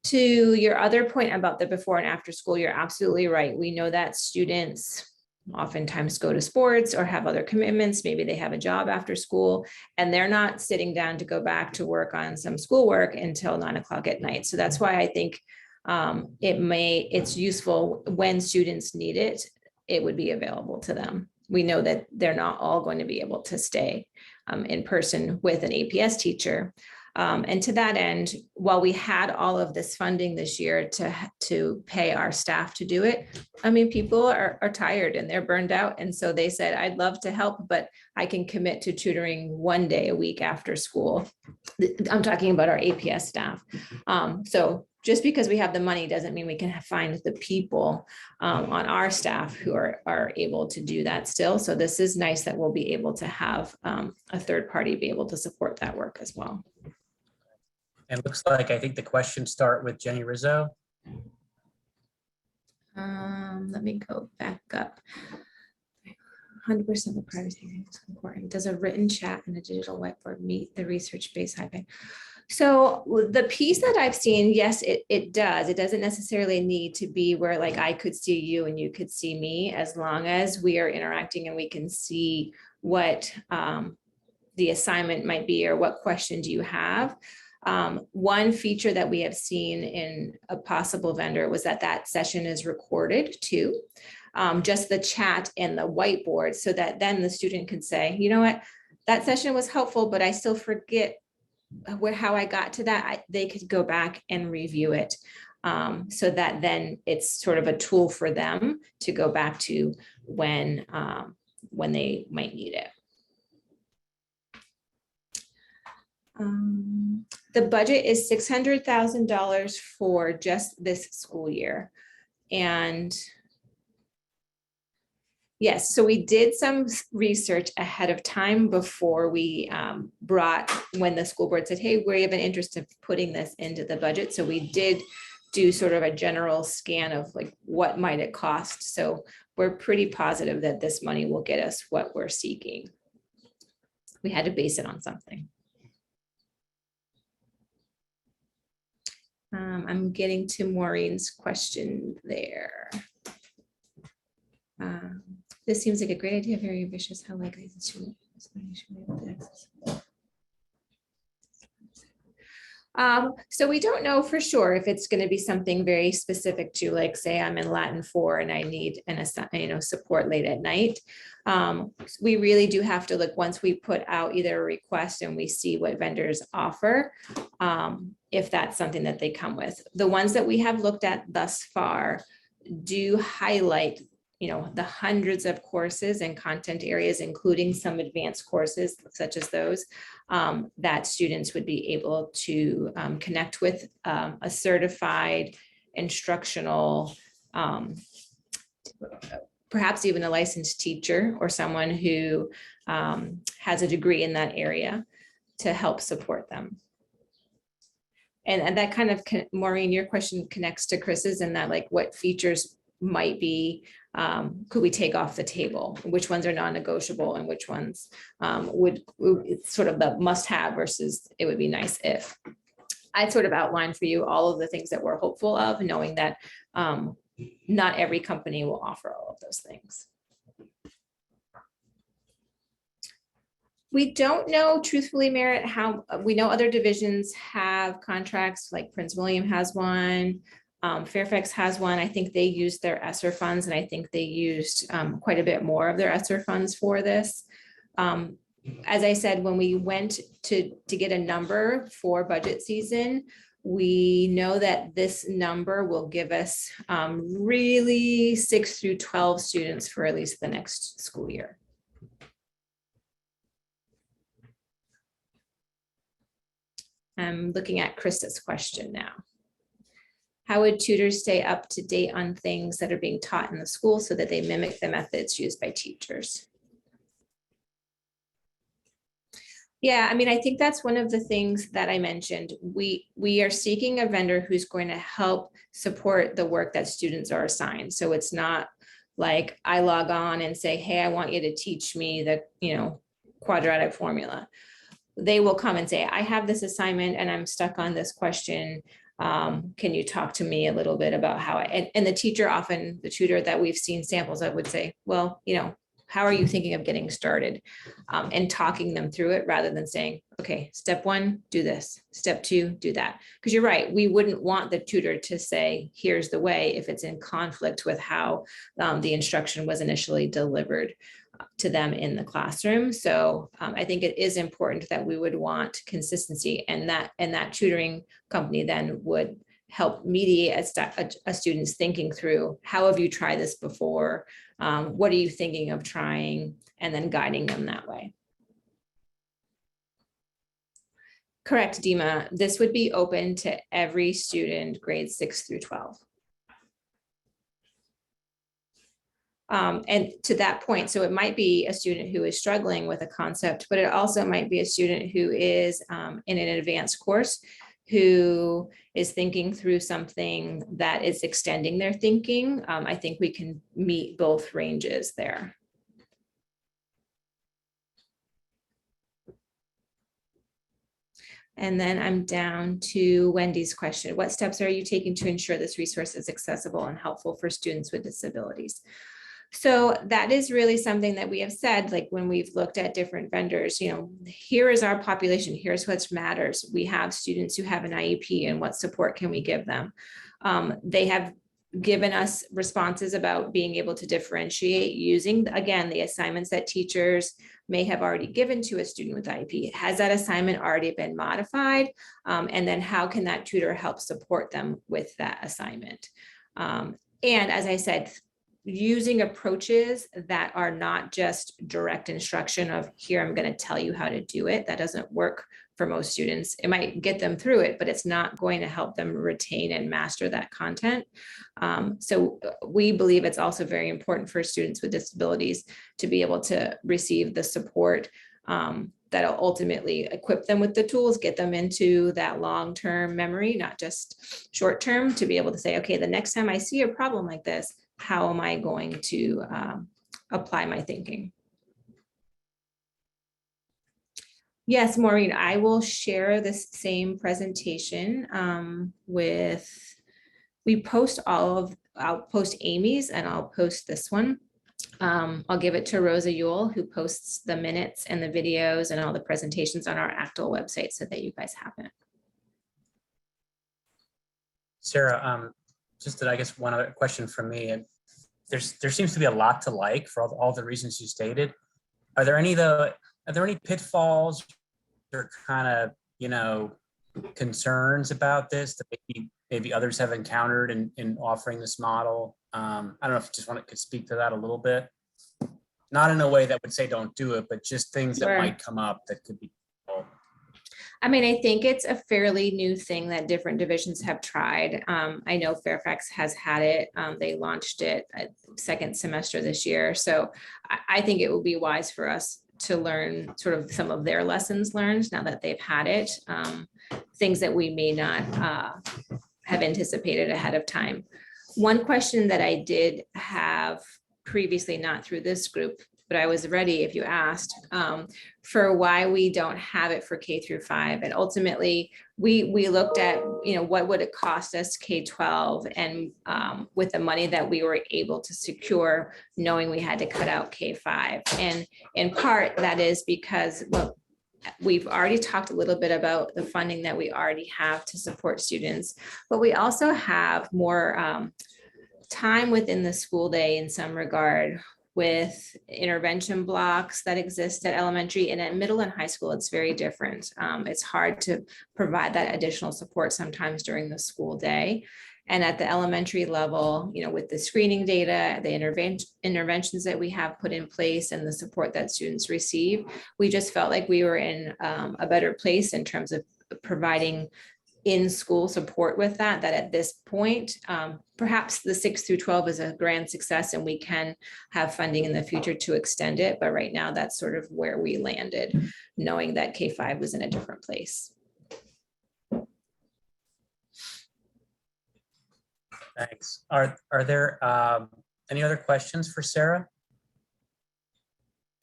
To your other point about the before and after school, you're absolutely right. We know that students oftentimes go to sports or have other commitments. Maybe they have a job after school and they're not sitting down to go back to work on some schoolwork until 9 o'clock at night. So that's why I think it's useful when students need it, it would be available to them. We know that they're not all going to be able to stay in person with an APS teacher. And to that end, while we had all of this funding this year to pay our staff to do it, I mean, people are tired and they're burned out. And so they said, I'd love to help, but I can commit to tutoring 1 day a week after school. I'm talking about our APS staff. So just because we have the money doesn't mean we can find the people on our staff who are able to do that still. So this is nice that we'll be able to have a third party be able to support that work as well. And it looks like, I think the questions start with Jenny Rizzo. Let me go back up. 100% of privacy is important. Does a written chat and a digital whiteboard meet the research-based IPA? So the piece that I've seen, yes, it does. It doesn't necessarily need to be where like I could see you and you could see me, as long as we are interacting and we can see what the assignment might be, or what question do you have? One feature that we have seen in a possible vendor was that session is recorded too. Just the chat and the whiteboard, so that then the student could say, you know what, that session was helpful, but I still forget how I got to that. They could go back and review it. So that then it's sort of a tool for them to go back to when they might need it. The budget is $600,000 for just this school year. And yes, so we did some research ahead of time before we when the school board said, hey, we have an interest in putting this into the budget. So we did do sort of a general scan of like, what might it cost? So we're pretty positive that this money will get us what we're seeking. We had to base it on something. I'm getting to Maureen's question there. This seems like a great idea, very ambitious. How likely is this to so we don't know for sure if it's going to be something very specific to, like, say I'm in Latin 4 and I need support late at night. We really do have to look once we put out either a request and we see what vendors offer, if that's something that they come with. The ones that we have looked at thus far do highlight the hundreds of courses and content areas, including some advanced courses such as those, that students would be able to connect with a certified instructional, perhaps even a licensed teacher or someone who has a degree in that area to help support them. And that kind of, Maureen, your question connects to Chris's, and that, like, what features might be, could we take off the table? Which ones are non-negotiable and which ones would it's sort of the must-have versus it would be nice if. I sort of outlined for you all of the things that we're hopeful of, knowing that not every company will offer all of those things. We don't know, truthfully, Merritt, how we know other divisions have contracts, like Prince William has one. Fairfax has one. I think they used their ESSER funds, and I think they used quite a bit more of their ESSER funds for this. As I said, when we went to get a number for budget season, we know that this number will give us really 6 through 12 students for at least the next school year. I'm looking at Krista's question now. How would tutors stay up to date on things that are being taught in the school so that they mimic the methods used by teachers? Yeah, I mean, I think that's one of the things that I mentioned. We are seeking a vendor who's going to help support the work that students are assigned. So it's not like I log on and say, hey, I want you to teach me the, quadratic formula. They will come and say, I have this assignment and I'm stuck on this question. Can you talk to me a little bit about how and the teacher, often the tutor that we've seen samples of, would say, well, how are you thinking of getting started, and talking them through it rather than saying, okay, step 1, do this, step 2, do that. Because you're right, we wouldn't want the tutor to say, here's the way, if it's in conflict with how the instruction was initially delivered to them in the classroom. So I think it is important that we would want consistency, and that tutoring company then would help mediate a student's thinking through, how have you tried this before? What are you thinking of trying? And then guiding them that way. Correct, Dima. This would be open to every student, grades 6 through 12. And to that point, so it might be a student who is struggling with a concept, but it also might be a student who is in an advanced course, who is thinking through something that is extending their thinking. I think we can meet both ranges there. And then I'm down to Wendy's question. What steps are you taking to ensure this resource is accessible and helpful for students with disabilities? So that is really something that we have said, like when we've looked at different vendors, you know, here is our population, here's what matters. We have students who have an IEP and what support can we give them? They have given us responses about being able to differentiate using, again, the assignments that teachers may have already given to a student with IEP. Has that assignment already been modified? And then how can that tutor help support them with that assignment? And as I said, using approaches that are not just direct instruction of here, I'm going to tell you how to do it. That doesn't work for most students. It might get them through it, but it's not going to help them retain and master that content. So we believe it's also very important for students with disabilities to be able to receive the support that'll ultimately equip them with the tools, get them into that long-term memory, not just short-term, to be able to say, okay, the next time I see a problem like this, how am I going to apply my thinking? Yes, Maureen, I will share this same presentation we post I'll post Amy's and I'll post this one. I'll give it to Rosa Yule, who posts the minutes and the videos and all the presentations on our ACTL website so that you guys have it. Sarah, just that I guess one other question from me, and there seems to be a lot to like for all the reasons you stated. Are there any pitfalls or kind of, you know, concerns about this that maybe others have encountered in offering this model? I don't know if you just could speak to that a little bit. Not in a way that would say don't do it, but just things that might come up that could be. I mean, I think it's a fairly new thing that different divisions have tried. I know Fairfax has had it. They launched it second semester this year. So I think it would be wise for us to learn sort of some of their lessons learned now that they've had it, things that we may not have anticipated ahead of time. One question that I did have previously, not through this group, but I was ready if you asked, for why we don't have it for K through 5. And ultimately, we looked at, you know, what would it cost us K-12, and with the money that we were able to secure, knowing we had to cut out K-5. And in part, that is because, well, we've already talked a little bit about the funding that we already have to support students, but we also have more time within the school day in some regard, with intervention blocks that exist at elementary, and at middle and high school, it's very different. It's hard to provide that additional support sometimes during the school day. And at the elementary level, you know, with the screening data, the interventions that we have put in place and the support that students receive, we just felt like we were in a better place in terms of providing in-school support with that at this point, perhaps the 6 through 12 is a grand success and we can have funding in the future to extend it. But right now, that's sort of where we landed, knowing that K-5 was in a different place. Thanks. Are there any other questions for Sarah?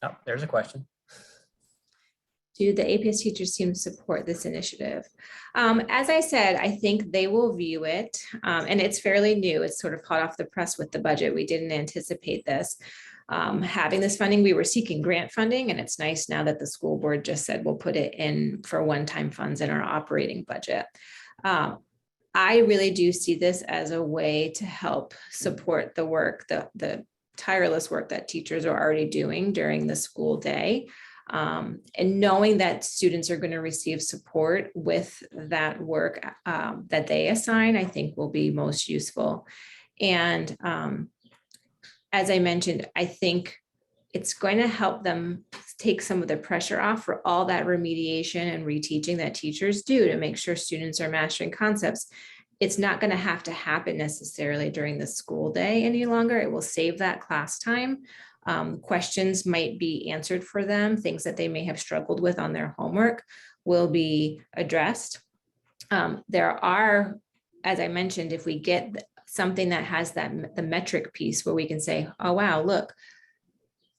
Oh, there's a question. Do the APS teachers team support this initiative? As I said, I think they will view it, and it's fairly new. It's sort of hot off the press with the budget. We didn't anticipate this. Having this funding, we were seeking grant funding, and it's nice now that the school board just said we'll put it in for one-time funds in our operating budget. I really do see this as a way to help support the work, the tireless work that teachers are already doing during the school day. And knowing that students are going to receive support with that work that they assign, I think will be most useful. And as I mentioned, I think it's going to help them take some of the pressure off for all that remediation and reteaching that teachers do to make sure students are mastering concepts. It's not going to have to happen necessarily during the school day any longer. It will save that class time. Questions might be answered for them. Things that they may have struggled with on their homework will be addressed. There are, as I mentioned, if we get something that has the metric piece where we can say, oh, wow, look,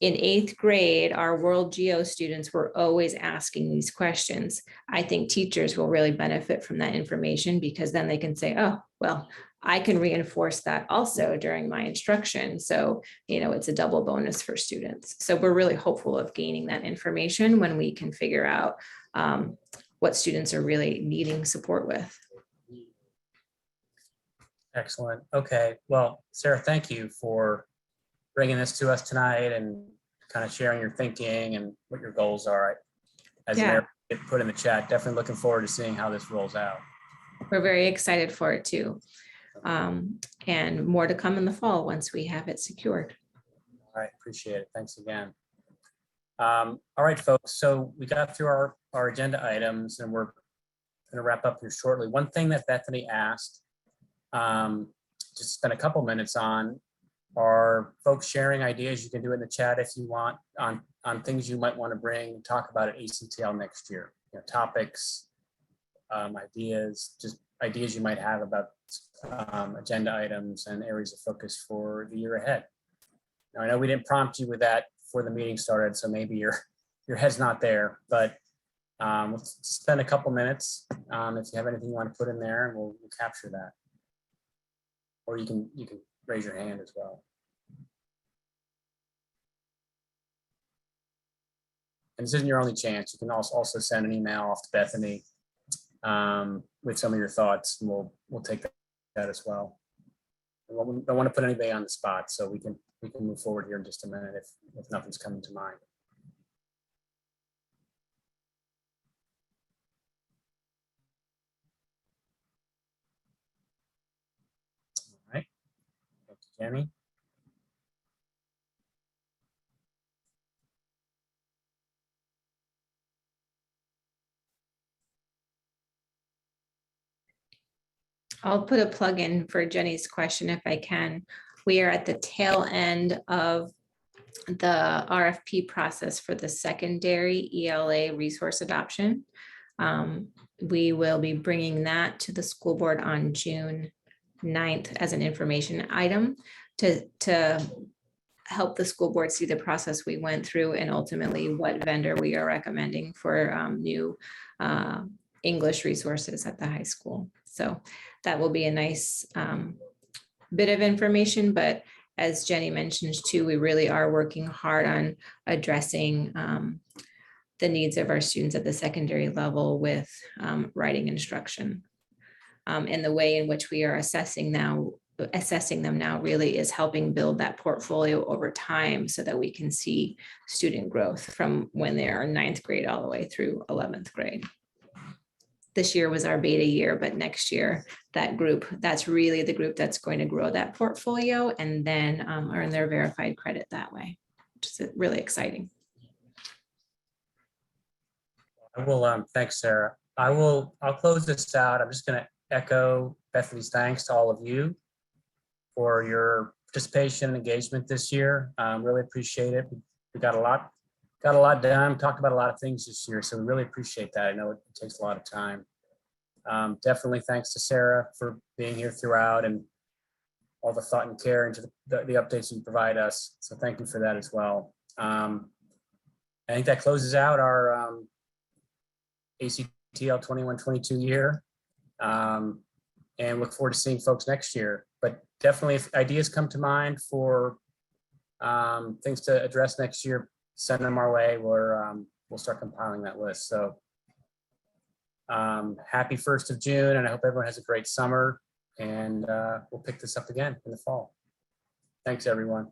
in 8th grade, our World Geo students were always asking these questions. I think teachers will really benefit from that information, because then they can say, oh, well, I can reinforce that also during my instruction. So, it's a double bonus for students. So we're really hopeful of gaining that information when we can figure out what students are really needing support with. Excellent. Okay. Well, Sarah, thank you for bringing this to us tonight and kind of sharing your thinking and what your goals are. As Yeah. Mary put in the chat, definitely looking forward to seeing how this rolls out. We're very excited for it too. And more to come in the fall once we have it secured. All right. Appreciate it. Thanks again. All right, folks. So we got through our agenda items and we're going to wrap up here shortly. One thing that Bethany asked, just spend a couple minutes on, are folks sharing ideas. You can do it in the chat if you want, on things you might want to talk about at ACTL next year. Topics, ideas, just ideas you might have about agenda items and areas of focus for the year ahead. Now, I know we didn't prompt you with that before the meeting started, so maybe your head's not there, but let's spend a couple minutes. If you have anything you want to put in there, and we'll capture that. Or you can raise your hand as well. And this isn't your only chance. You can also send an email off to Bethany with some of your thoughts, and we'll take that as well. I don't want to put anybody on the spot, so we can move forward here in just a minute if nothing's coming to mind. All right. Thank you, Jenny. I'll put a plug in for Jenny's question if I can. We are at the tail end of the RFP process for the secondary ELA resource adoption. We will be bringing that to the school board on June 9th as an information item to help the school board see the process we went through and ultimately what vendor we are recommending for new English resources at the high school. So that will be a nice bit of information, but as Jenny mentioned too, we really are working hard on addressing the needs of our students at the secondary level with writing instruction. And the way in which we are assessing them now really is helping build that portfolio over time so that we can see student growth from when they are 9th grade all the way through 11th grade. This year was our beta year, but next year, that's really the group that's going to grow that portfolio and then earn their verified credit that way, which is really exciting. I will, thanks, Sarah. I'll close this out. I'm just going to echo Bethany's thanks to all of you for your participation and engagement this year. Really appreciate it. We got a lot done, talked about a lot of things this year, so we really appreciate that. I know it takes a lot of time. Definitely thanks to Sarah for being here throughout and all the thought and care into the updates you provide us. So thank you for that as well. I think that closes out our ACTL 21-22 year. And look forward to seeing folks next year. But definitely if ideas come to mind for things to address next year, send them our way. We'll start compiling that list. So happy 1st of June, and I hope everyone has a great summer, and we'll pick this up again in the fall. Thanks, everyone.